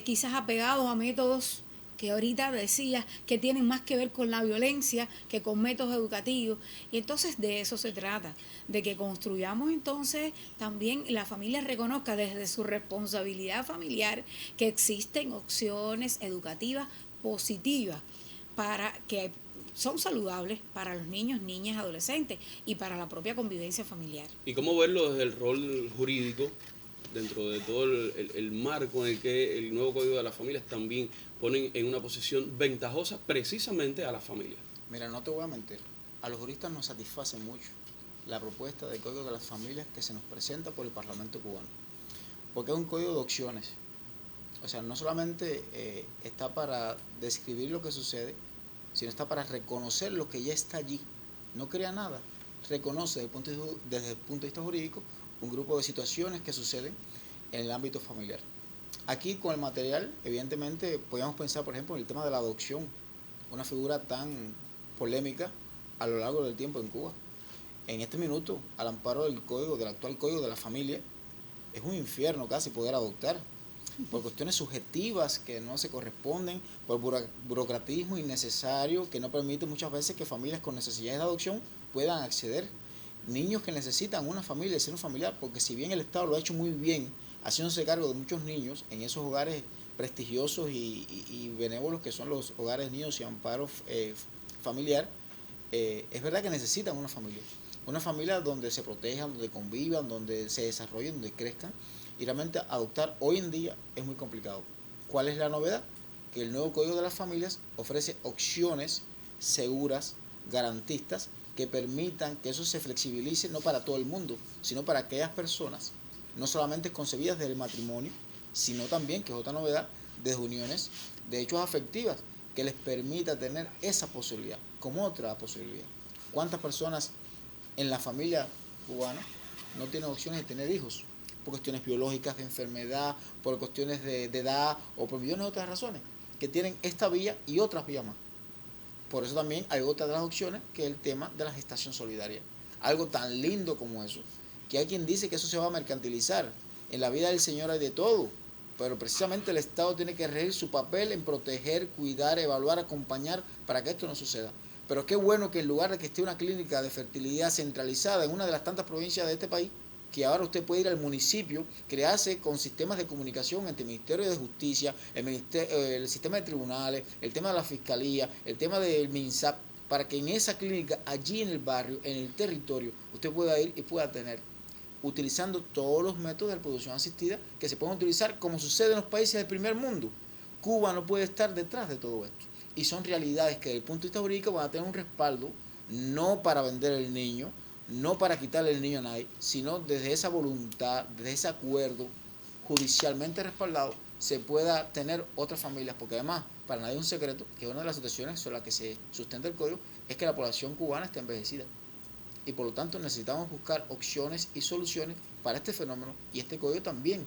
quizás apegados a métodos que ahorita decía que tienen más que ver con la violencia que con métodos educativos. Y entonces de eso se trata, de que construyamos entonces también la familia reconozca desde su responsabilidad familiar que existen opciones educativas positivas para que son saludables para los niños, niñas, adolescentes y para la propia convivencia familiar. ¿Y cómo verlo desde el rol jurídico? dentro de todo el marco en el que el nuevo Código de las Familias también ponen en una posición ventajosa precisamente a las familias. Mira, no te voy a mentir, a los juristas nos satisface mucho la propuesta del Código de las Familias que se nos presenta por el Parlamento cubano, porque es un código de opciones. O sea, no solamente está para describir lo que sucede, sino está para reconocer lo que ya está allí. No crea nada, reconoce desde el punto de vista jurídico un grupo de situaciones que suceden en el ámbito familiar. Aquí con el material, evidentemente, podríamos pensar, por ejemplo, en el tema de la adopción, una figura tan polémica a lo largo del tiempo en Cuba. En este minuto, al amparo del actual Código de la Familia, es un infierno casi poder adoptar, por cuestiones subjetivas que no se corresponden, por burocratismo innecesario que no permite muchas veces que familias con necesidades de adopción puedan acceder. Niños que necesitan una familia y ser un familiar, porque si bien el Estado lo ha hecho muy bien, haciéndose cargo de muchos niños en esos hogares prestigiosos y benévolos que son los hogares de niños y amparo familiar, es verdad que necesitan una familia donde se protejan, donde convivan, donde se desarrollen, donde crezcan, y realmente adoptar hoy en día es muy complicado. ¿Cuál es la novedad? Que el nuevo Código de las Familias ofrece opciones seguras, garantistas, que permitan que eso se flexibilice no para todo el mundo, sino para aquellas personas, no solamente concebidas del matrimonio, sino también, que es otra novedad, desde uniones de hechos afectivas, que les permita tener esa posibilidad, como otra posibilidad. ¿Cuántas personas en la familia cubana no tienen opciones de tener hijos? Por cuestiones biológicas, de enfermedad, por cuestiones de edad o por millones de otras razones, que tienen esta vía y otras vías más. Por eso también hay otra de las opciones, que es el tema de la gestación solidaria. Algo tan lindo como eso, que hay quien dice que eso se va a mercantilizar. En la vida del Señor hay de todo, pero precisamente el Estado tiene que regir su papel en proteger, cuidar, evaluar, acompañar para que esto no suceda. Pero qué bueno que en lugar de que esté una clínica de fertilidad centralizada en una de las tantas provincias de este país, que ahora usted puede ir al municipio, crearse con sistemas de comunicación entre el Ministerio de Justicia, el sistema de tribunales, el tema de la Fiscalía, el tema del MINSAP, para que en esa clínica, allí en el barrio, en el territorio, usted pueda ir y pueda tener, utilizando todos los métodos de reproducción asistida que se pueden utilizar como sucede en los países del primer mundo. Cuba no puede estar detrás de todo esto. Y son realidades que desde el punto de vista jurídico van a tener un respaldo, no para vender el niño, no para quitarle el niño a nadie, sino desde esa voluntad, desde ese acuerdo judicialmente respaldado, se pueda tener otras familias, porque además, para nadie es un secreto, que una de las situaciones sobre las que se sustenta el código es que la población cubana está envejecida. Y por lo tanto necesitamos buscar opciones y soluciones para este fenómeno, y este código también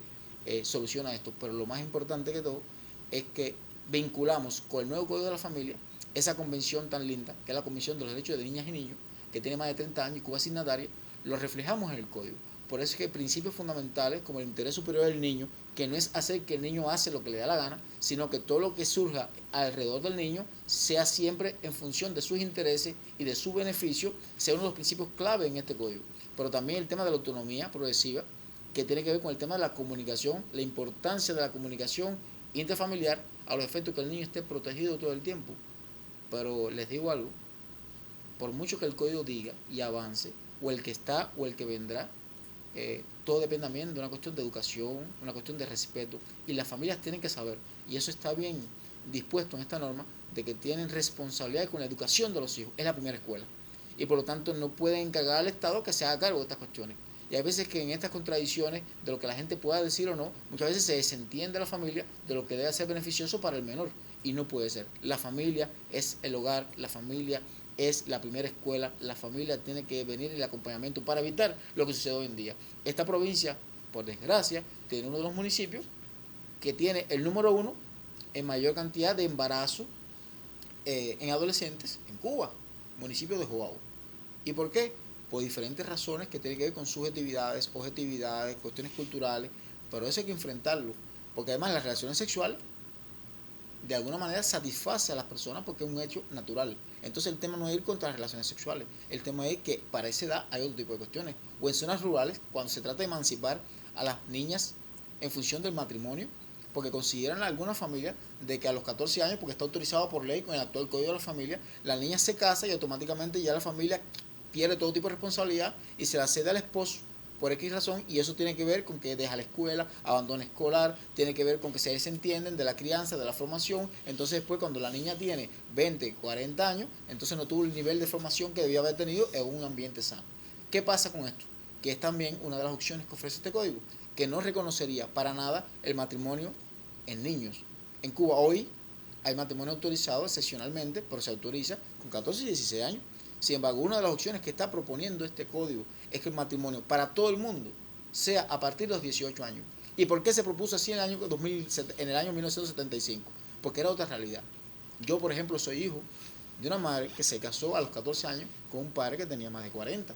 soluciona esto. Pero lo más importante que todo es que vinculamos con el nuevo Código de la Familia esa convención tan linda, que es la Convención de los Derechos de Niñas y Niños, que tiene más de 30 años y Cuba es signataria, lo reflejamos en el código. Por eso es que principios fundamentales como el interés superior del niño, que no es hacer que el niño hace lo que le da la gana, sino que todo lo que surja alrededor del niño sea siempre en función de sus intereses y de su beneficio, sea uno de los principios clave en este código. Pero también el tema de la autonomía progresiva, que tiene que ver con el tema de la comunicación, la importancia de la comunicación interfamiliar, a los efectos que el niño esté protegido todo el tiempo. Pero les digo algo, por mucho que el código diga y avance, o el que está o el que vendrá, todo depende también de una cuestión de educación, una cuestión de respeto, y las familias tienen que saber, y eso está bien dispuesto en esta norma, de que tienen responsabilidad con la educación de los hijos, es la primera escuela, y por lo tanto no pueden encargar al Estado que se haga cargo de estas cuestiones. Y hay veces que en estas contradicciones de lo que la gente pueda decir o no, muchas veces se desentiende a la familia de lo que debe ser beneficioso para el menor, y no puede ser. La familia es el hogar, la familia es la primera escuela, la familia tiene que venir en el acompañamiento para evitar lo que sucede hoy en día. Esta provincia, por desgracia, tiene uno de los municipios que tiene el número 1 en mayor cantidad de embarazo en adolescentes en Cuba, municipio de Joao. ¿Y por qué? Por diferentes razones que tienen que ver con subjetividades, objetividades, cuestiones culturales, pero eso hay que enfrentarlo, porque además las relaciones sexuales de alguna manera satisface a las personas porque es un hecho natural. Entonces el tema no es ir contra las relaciones sexuales, el tema es que para esa edad hay otro tipo de cuestiones. O en zonas rurales, cuando se trata de emancipar a las niñas en función del matrimonio, porque consideran algunas familias de que a los 14 años, porque está autorizado por ley con el actual Código de la Familia, la niña se casa y automáticamente ya la familia pierde todo tipo de responsabilidad y se la cede al esposo por X razón, y eso tiene que ver con que deja la escuela, abandono escolar, tiene que ver con que se desentienden de la crianza, de la formación. Entonces después cuando la niña tiene 20, 40 años, entonces no tuvo el nivel de formación que debía haber tenido en un ambiente sano. ¿Qué pasa con esto? Que es también una de las opciones que ofrece este código, que no reconocería para nada el matrimonio en niños. En Cuba hoy hay matrimonio autorizado excepcionalmente, pero se autoriza con 14 y 16 años. Sin embargo, una de las opciones que está proponiendo este código es que el matrimonio para todo el mundo sea a partir de los 18 años. ¿Y por qué se propuso así en el año 1975? Porque era otra realidad. Yo, por ejemplo, soy hijo de una madre que se casó a los 14 años con un padre que tenía más de 40.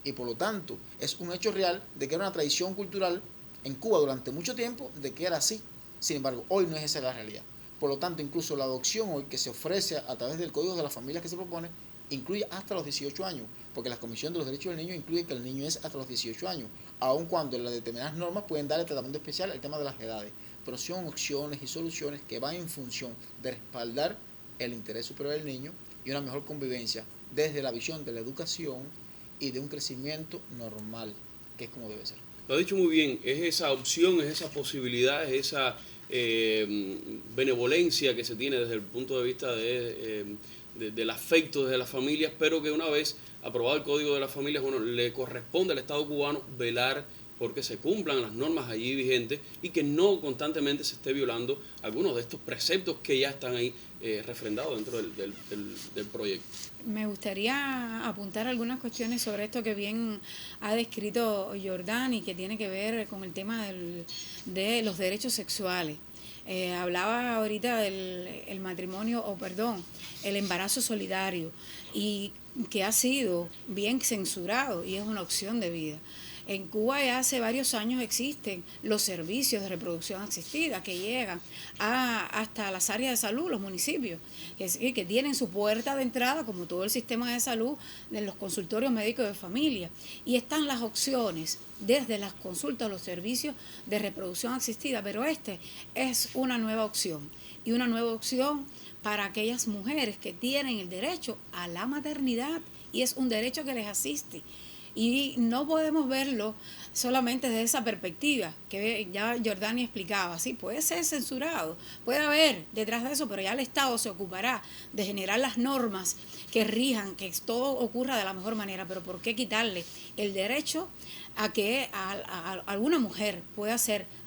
Y por lo tanto, es un hecho real de que era una tradición cultural en Cuba durante mucho tiempo de que era así. Sin embargo, hoy no es esa la realidad. Por lo tanto, incluso la adopción hoy que se ofrece a través del Código de las Familias que se propone, incluye hasta los 18 años, porque la Comisión de los Derechos del Niño incluye que el niño es hasta los 18 años, aun cuando en las determinadas normas pueden darle tratamiento especial al tema de las edades, pero son opciones y soluciones que van en función de respaldar el interés superior del niño y una mejor convivencia desde la visión de la educación y de un crecimiento normal, que es como debe ser. Lo ha dicho muy bien, es esa opción, es esa posibilidad, es esa benevolencia que se tiene desde el punto de vista del afecto desde las familias, pero que una vez aprobado el Código de las Familias, bueno, le corresponde al Estado cubano velar porque se cumplan las normas allí vigentes y que no constantemente se esté violando algunos de estos preceptos que ya están ahí refrendados dentro del proyecto. Me gustaría apuntar algunas cuestiones sobre esto que bien ha descrito Jordán y que tiene que ver con el tema de los derechos sexuales. Hablaba ahorita del matrimonio, el embarazo solidario, y que ha sido bien censurado y es una opción de vida. En Cuba ya hace varios años existen los servicios de reproducción asistida que llegan hasta las áreas de salud, los municipios, que tienen su puerta de entrada, como todo el sistema de salud, de los consultorios médicos de familia. Y están las opciones desde las consultas a los servicios de reproducción asistida, pero este es una nueva opción, y una nueva opción para aquellas mujeres que tienen el derecho a la maternidad, y es un derecho que les asiste. Y no podemos verlo solamente desde esa perspectiva que ya Jordani explicaba. Sí, puede ser censurado, puede haber detrás de eso, pero ya el Estado se ocupará de generar las normas que rijan, que todo ocurra de la mejor manera. Pero ¿por qué quitarle el derecho a que a alguna mujer pueda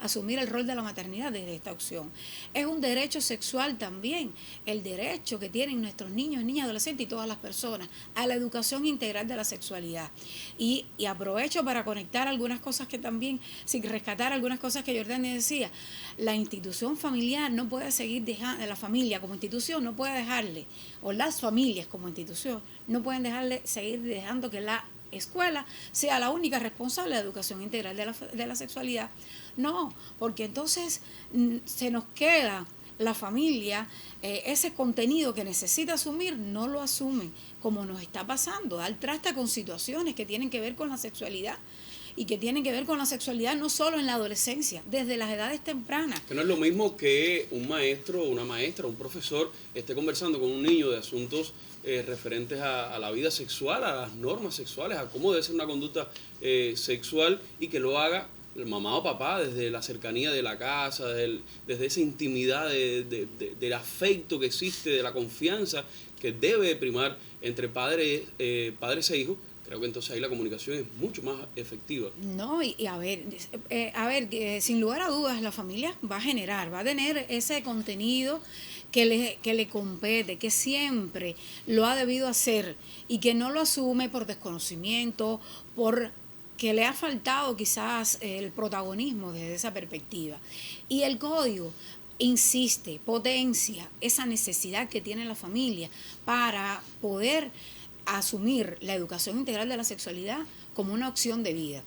asumir el rol de la maternidad desde esta opción? Es un derecho sexual también, el derecho que tienen nuestros niños, niñas, adolescentes y todas las personas a la educación integral de la sexualidad. Y aprovecho para conectar algunas cosas que también, sin rescatar algunas cosas que Jordani decía. La institución familiar no puede seguir dejando, la familia como institución no puede dejarle, o las familias como institución no pueden seguir dejando que la escuela sea la única responsable de la educación integral de la sexualidad. No, porque entonces se nos queda la familia, ese contenido que necesita asumir, no lo asumen, como nos está pasando, dar traste con situaciones que tienen que ver con la sexualidad, y que tienen que ver con la sexualidad no solo en la adolescencia, desde las edades tempranas. Que no es lo mismo que un maestro, una maestra, un profesor esté conversando con un niño de asuntos referentes a la vida sexual, a las normas sexuales, a cómo debe ser una conducta sexual, y que lo haga el mamá o papá desde la cercanía de la casa, desde esa intimidad del afecto que existe, de la confianza que debe primar entre padres e hijos. Creo que entonces ahí la comunicación es mucho más efectiva. No, y a ver, sin lugar a dudas, la familia va a tener ese contenido que le compete, que siempre lo ha debido hacer y que no lo asume por desconocimiento, por que le ha faltado quizás el protagonismo desde esa perspectiva. Y el código insiste, potencia esa necesidad que tiene la familia para poder asumir la educación integral de la sexualidad como una opción de vida.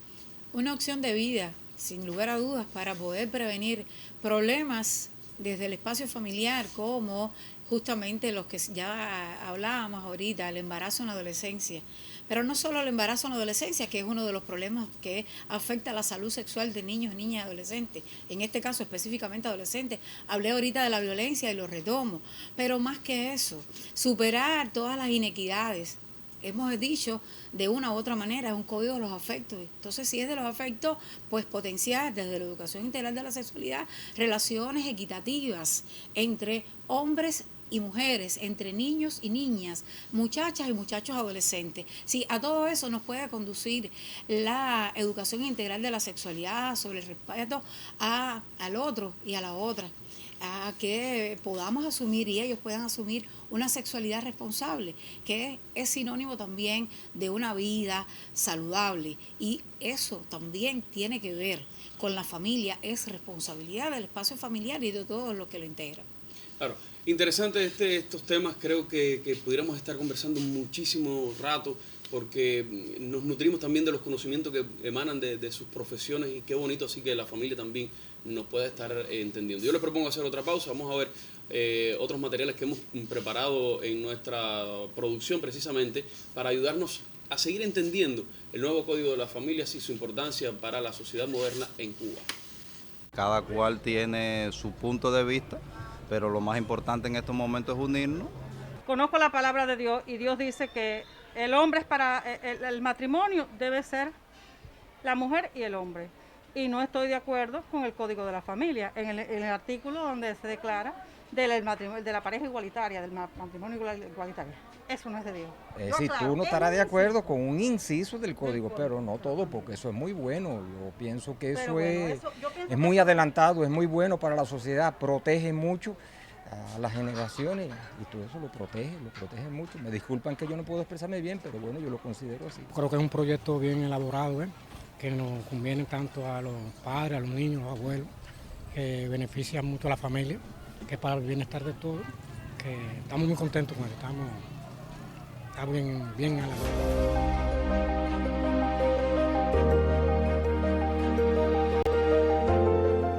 Una opción de vida, sin lugar a dudas, para poder prevenir problemas desde el espacio familiar, como justamente los que ya hablábamos ahorita, el embarazo en la adolescencia. Pero no solo el embarazo en la adolescencia, que es uno de los problemas que afecta a la salud sexual de niños, niñas y adolescentes, en este caso específicamente adolescentes. Hablé ahorita de la violencia y lo retomo, pero más que eso, superar todas las inequidades hemos dicho de una u otra manera, es un código de los afectos. Entonces, si es de los afectos, pues potenciar desde la educación integral de la sexualidad relaciones equitativas entre hombres y mujeres, entre niños y niñas, muchachas y muchachos adolescentes. Sí, a todo eso nos puede conducir la educación integral de la sexualidad, sobre el respeto al otro y a la otra, a que podamos asumir y ellos puedan asumir una sexualidad responsable, que es sinónimo también de una vida saludable, y eso también tiene que ver con la familia, es responsabilidad del espacio familiar y de todos los que lo integran. Claro, interesante estos temas, creo que pudiéramos estar conversando muchísimo rato, porque nos nutrimos también de los conocimientos que emanan de sus profesiones, y qué bonito así que la familia también nos pueda estar entendiendo. Yo les propongo hacer otra pausa, vamos a ver otros materiales que hemos preparado en nuestra producción precisamente para ayudarnos a seguir entendiendo el nuevo Código de las Familias y su importancia para la sociedad moderna en Cuba. Cada cual tiene su punto de vista, pero lo más importante en estos momentos es unirnos. Conozco la palabra de Dios y Dios dice que el hombre es para el matrimonio debe ser la mujer y el hombre. Y no estoy de acuerdo con el Código de la Familia, en el artículo donde se declara de la pareja igualitaria, del matrimonio igualitario. Eso no es de Dios. Sí, tú no estarás de acuerdo con un inciso del código, pero no todo, porque eso es muy bueno. Yo pienso que eso es muy adelantado, es muy bueno para la sociedad, protege mucho a las generaciones y todo eso lo protege mucho. Me disculpan que yo no puedo expresarme bien, pero bueno, yo lo considero así. Creo que es un proyecto bien elaborado, que nos conviene tanto a los padres, a los niños, a los abuelos, que beneficia mucho a la familia, que es para el bienestar de todos, que estamos muy contentos con él, está bien elaborado.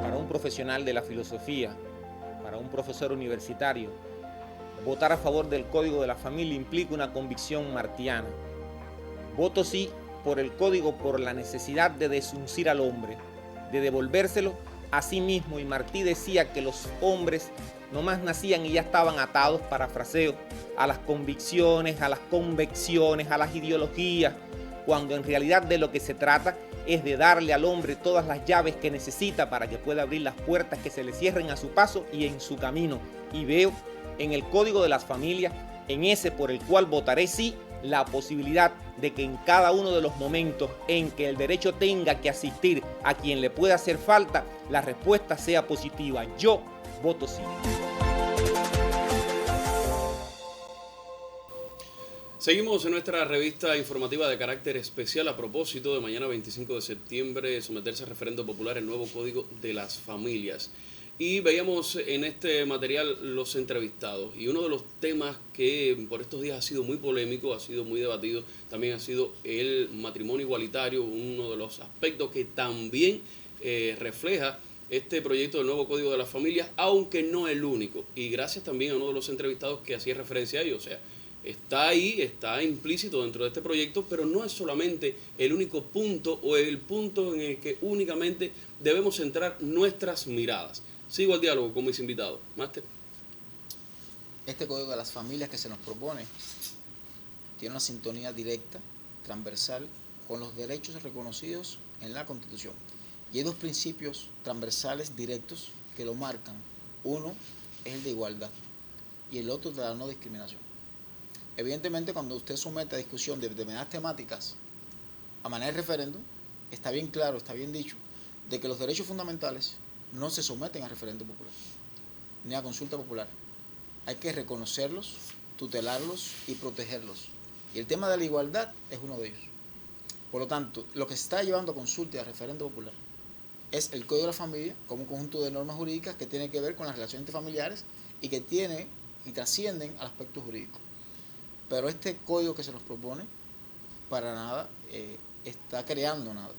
Para un profesional de la filosofía, para un profesor universitario, votar a favor del Código de la Familia implica una convicción martiana. Voto sí por el Código por la necesidad de desuncir al hombre, de devolvérselo a sí mismo. Y Martí decía que los hombres nomás nacían y ya estaban atados, parafraseo, a las convicciones, a las convecciones, a las ideologías, cuando en realidad de lo que se trata es de darle al hombre todas las llaves que necesita para que pueda abrir las puertas que se le cierren a su paso y en su camino. Y veo en el Código de las Familias, en ese por el cual votaré sí, la posibilidad de que en cada uno de los momentos en que el derecho tenga que asistir a quien le pueda hacer falta, la respuesta sea positiva. Yo voto sí. Seguimos en nuestra revista informativa de carácter especial a propósito de mañana 25 de septiembre someterse a referendo popular el nuevo Código de las Familias. Y veíamos en este material los entrevistados, y uno de los temas que por estos días ha sido muy polémico, ha sido muy debatido, también ha sido el matrimonio igualitario, uno de los aspectos que también refleja este proyecto del nuevo Código de las Familias, aunque no el único. Y gracias también a uno de los entrevistados que hacía referencia a ello, o sea, está ahí, está implícito dentro de este proyecto, pero no es solamente el único punto o el punto en el que únicamente debemos centrar nuestras miradas. Sigo al diálogo con mis invitados. Máster. Este Código de las Familias que se nos propone tiene una sintonía directa, transversal, con los derechos reconocidos en la Constitución. Y hay dos principios transversales directos que lo marcan. Uno es el de igualdad y el otro de la no discriminación. Evidentemente, cuando usted somete a discusión de determinadas temáticas a manera de referéndum, está bien claro, está bien dicho, de que los derechos fundamentales no se someten a referendo popular, ni a consulta popular. Hay que reconocerlos, tutelarlos y protegerlos. Y el tema de la igualdad es uno de ellos. Por lo tanto, lo que se está llevando a consulta y a referendo popular es el Código de la Familia como un conjunto de normas jurídicas que tiene que ver con las relaciones familiares y que tiene y trascienden al aspecto jurídico. Pero este código que se nos propone, para nada está creando nada.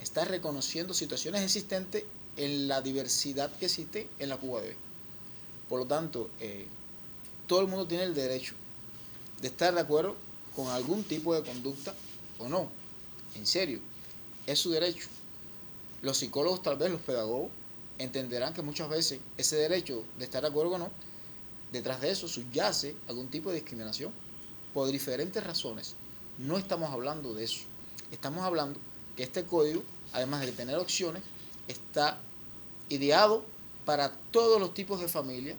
Está reconociendo situaciones existentes en la diversidad que existe en la Cuba de hoy. Por lo tanto, todo el mundo tiene el derecho de estar de acuerdo con algún tipo de conducta o no. En serio, es su derecho. Los psicólogos, tal vez los pedagogos, entenderán que muchas veces ese derecho de estar de acuerdo o no, detrás de eso subyace algún tipo de discriminación. por diferentes razones, no estamos hablando de eso. Estamos hablando que este código, además de tener opciones, está ideado para todos los tipos de familia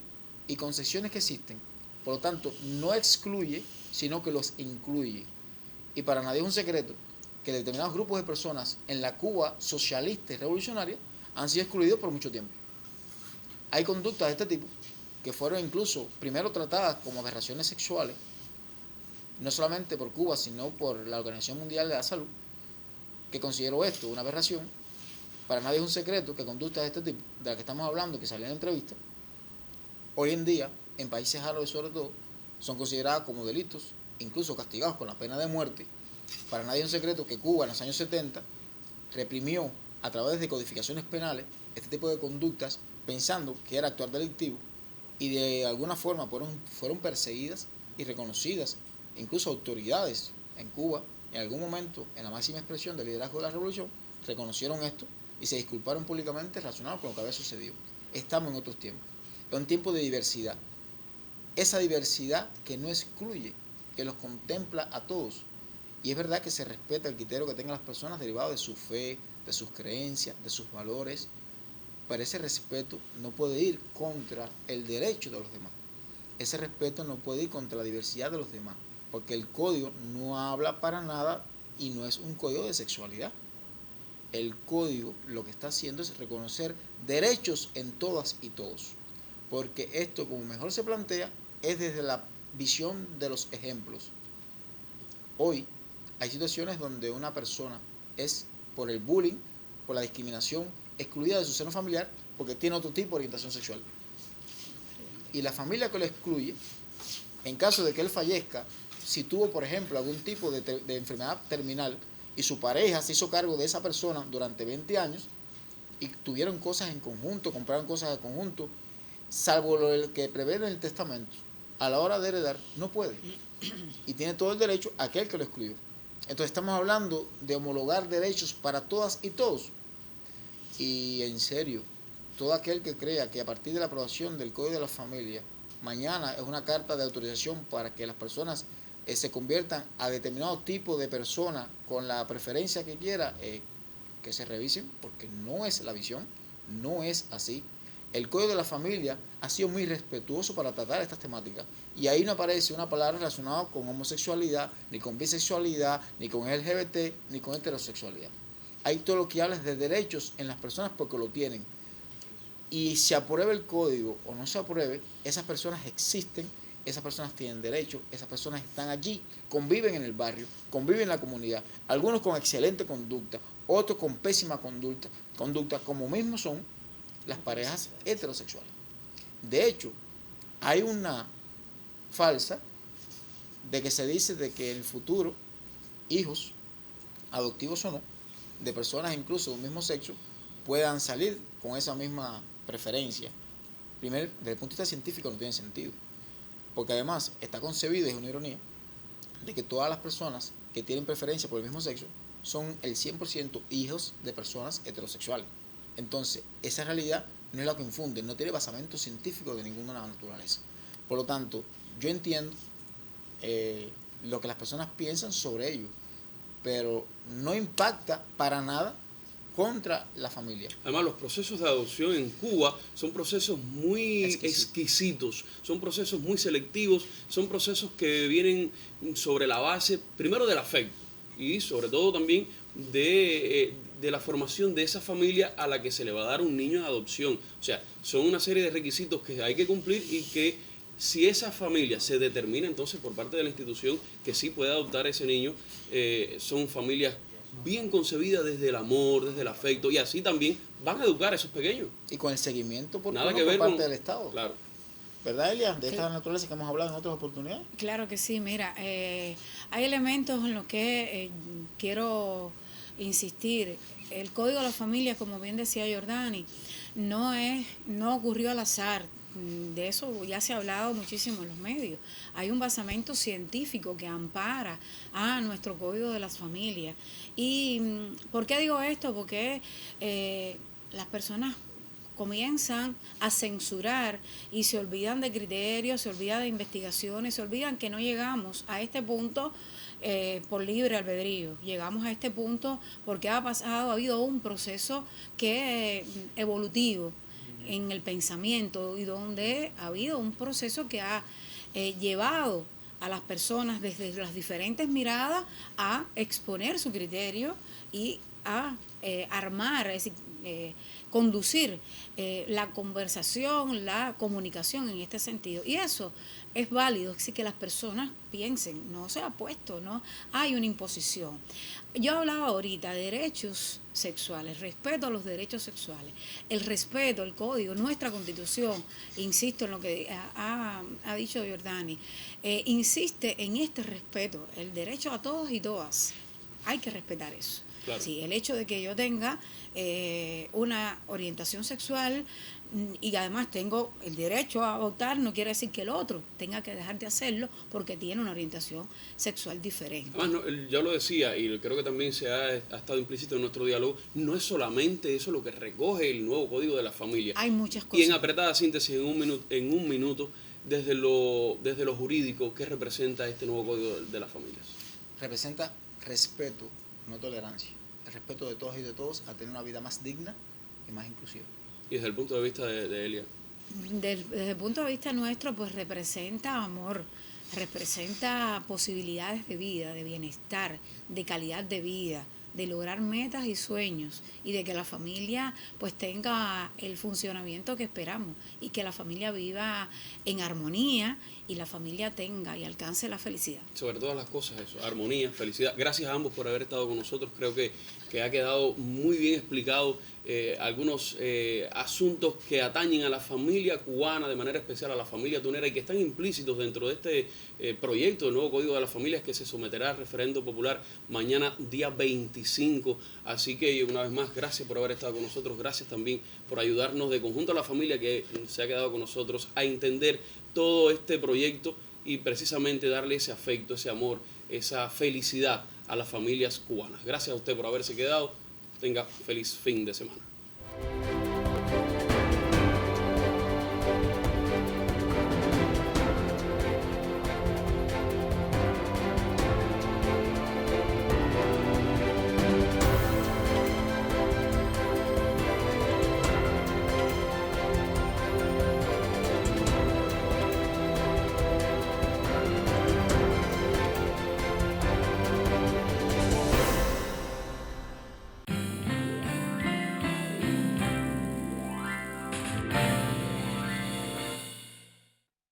y concepciones que existen. Por lo tanto, no excluye, sino que los incluye. Y para nadie es un secreto que determinados grupos de personas en la Cuba socialista y revolucionaria han sido excluidos por mucho tiempo. Hay conductas de este tipo que fueron incluso primero tratadas como aberraciones sexuales, no solamente por Cuba, sino por la Organización Mundial de la Salud, que consideró esto una aberración. Para nadie es un secreto que conductas de este tipo, de las que estamos hablando, que salió en la entrevista, hoy en día, en países árabes sobre todo, son consideradas como delitos, incluso castigados con la pena de muerte. Para nadie es un secreto que Cuba en los años 70 reprimió a través de codificaciones penales este tipo de conductas pensando que era actuar delictivo, y de alguna forma fueron perseguidas y reconocidas. Incluso autoridades en Cuba, en algún momento, en la máxima expresión del liderazgo de la revolución, reconocieron esto y se disculparon públicamente relacionado con lo que había sucedido. Estamos en otros tiempos, es un tiempo de diversidad. Esa diversidad que no excluye, que los contempla a todos. Y es verdad que se respeta el criterio que tengan las personas derivado de su fe, de sus creencias, de sus valores, pero ese respeto no puede ir contra el derecho de los demás. Ese respeto no puede ir contra la diversidad de los demás, porque el código no habla para nada y no es un código de sexualidad. El código lo que está haciendo es reconocer derechos en todas y todos, porque esto, como mejor se plantea, es desde la visión de los ejemplos. Hoy hay situaciones donde una persona es, por el bullying, por la discriminación, excluida de su seno familiar porque tiene otro tipo de orientación sexual. Y la familia que lo excluye, en caso de que él fallezca, si tuvo, por ejemplo, algún tipo de enfermedad terminal y su pareja se hizo cargo de esa persona durante 20 años y tuvieron cosas en conjunto, compraron cosas en conjunto, salvo lo que prevé en el testamento, a la hora de heredar no puede. Y tiene todo el derecho aquel que lo excluyó. Entonces estamos hablando de homologar derechos para todas y todos. Y en serio, todo aquel que crea que a partir de la aprobación del Código de la Familia, mañana es una carta de autorización para que las personas se conviertan a determinado tipo de persona con la preferencia que quiera, que se revisen, porque no es la visión, no es así. El Código de la Familia ha sido muy respetuoso para tratar estas temáticas, y ahí no aparece una palabra relacionada con homosexualidad, ni con bisexualidad, ni con LGBT, ni con heterosexualidad. Hay todo lo que habla de derechos en las personas porque lo tienen. Y se apruebe el código o no se apruebe, esas personas existen, esas personas tienen derecho, esas personas están allí, conviven en el barrio, conviven en la comunidad, algunos con excelente conducta, otros con pésima conducta, como mismo son las parejas heterosexuales. De hecho, hay una falsa de que se dice de que en el futuro hijos, adoptivos o no, de personas incluso de un mismo sexo, puedan salir con esa misma preferencia. Primero, desde el punto de vista científico no tiene sentido, porque además está concebido, es una ironía, de que todas las personas que tienen preferencia por el mismo sexo son el 100% hijos de personas heterosexuales. Entonces, esa realidad no es la que infunde, no tiene basamento científico de ninguna naturaleza. Por lo tanto, yo entiendo lo que las personas piensan sobre ello, pero no impacta para nada contra la familia. Además, los procesos de adopción en Cuba son procesos muy exquisitos, son procesos muy selectivos, son procesos que vienen sobre la base, primero del afecto, y sobre todo también de la formación de esa familia a la que se le va a dar un niño en adopción. O sea, son una serie de requisitos que hay que cumplir, y que si esa familia se determina entonces por parte de la institución que sí puede adoptar a ese niño, son familias bien concebidas desde el amor, desde el afecto, y así también van a educar a esos pequeños. Y con el seguimiento por nada que ver parte con, del Estado. Claro. ¿Verdad, Elia? De esta naturaleza que hemos hablado en otras oportunidades. Claro que sí, mira, hay elementos en los que quiero insistir. El Código de la Familia, como bien decía Jordani, no ocurrió al azar. De eso ya se ha hablado muchísimo en los medios. Hay un basamento científico que ampara a nuestro Código de las Familias. ¿Y por qué digo esto? Porque las personas comienzan a censurar y se olvidan de criterios, se olvidan de investigaciones, se olvidan que no llegamos a este punto por libre albedrío. Llegamos a este punto porque ha habido un proceso evolutivo en el pensamiento y donde ha habido un proceso que ha llevado a las personas desde las diferentes miradas a exponer su criterio y a armar, es decir, conducir la conversación, la comunicación en este sentido. Y eso es válido, es decir, que las personas piensen, no se ha puesto, no hay una imposición. Yo hablaba ahorita de derechos sexuales, respeto a los derechos sexuales, el respeto, el código, nuestra constitución, insisto en lo que ha dicho Jordani, insiste en este respeto, el derecho a todos y todas, hay que respetar eso. Claro. Sí, el hecho de que yo tenga una orientación sexual y además tengo el derecho a votar no quiere decir que el otro tenga que dejar de hacerlo porque tiene una orientación sexual diferente. Además, yo lo decía y creo que también ha estado implícito en nuestro diálogo, no es solamente eso lo que recoge el nuevo Código de la Familia. Hay muchas cosas. Y en apretada síntesis, en un minuto desde lo jurídico, ¿qué representa este nuevo Código de las Familias? Representa respeto, no tolerancia. El respeto de todos y de todos a tener una vida más digna y más inclusiva. Y desde el punto de vista de Elia. Desde el punto de vista nuestro, pues representa amor, representa posibilidades de vida, de bienestar, de calidad de vida, de lograr metas y sueños y de que la familia pues tenga el funcionamiento que esperamos y que la familia viva en armonía y la familia tenga y alcance la felicidad. Sobre todas las cosas eso, armonía, felicidad. Gracias a ambos por haber estado con nosotros. Creo que ha quedado muy bien explicado algunos asuntos que atañen a la familia cubana, de manera especial a la familia tunera y que están implícitos dentro de este proyecto del nuevo Código de las Familias que se someterá al referendo popular mañana día 25. Así que una vez más, gracias por haber estado con nosotros, gracias también por ayudarnos de conjunto a la familia que se ha quedado con nosotros a entender todo este proyecto y precisamente darle ese afecto, ese amor, esa felicidad a las familias cubanas. Gracias a usted por haberse quedado. Tenga feliz fin de semana.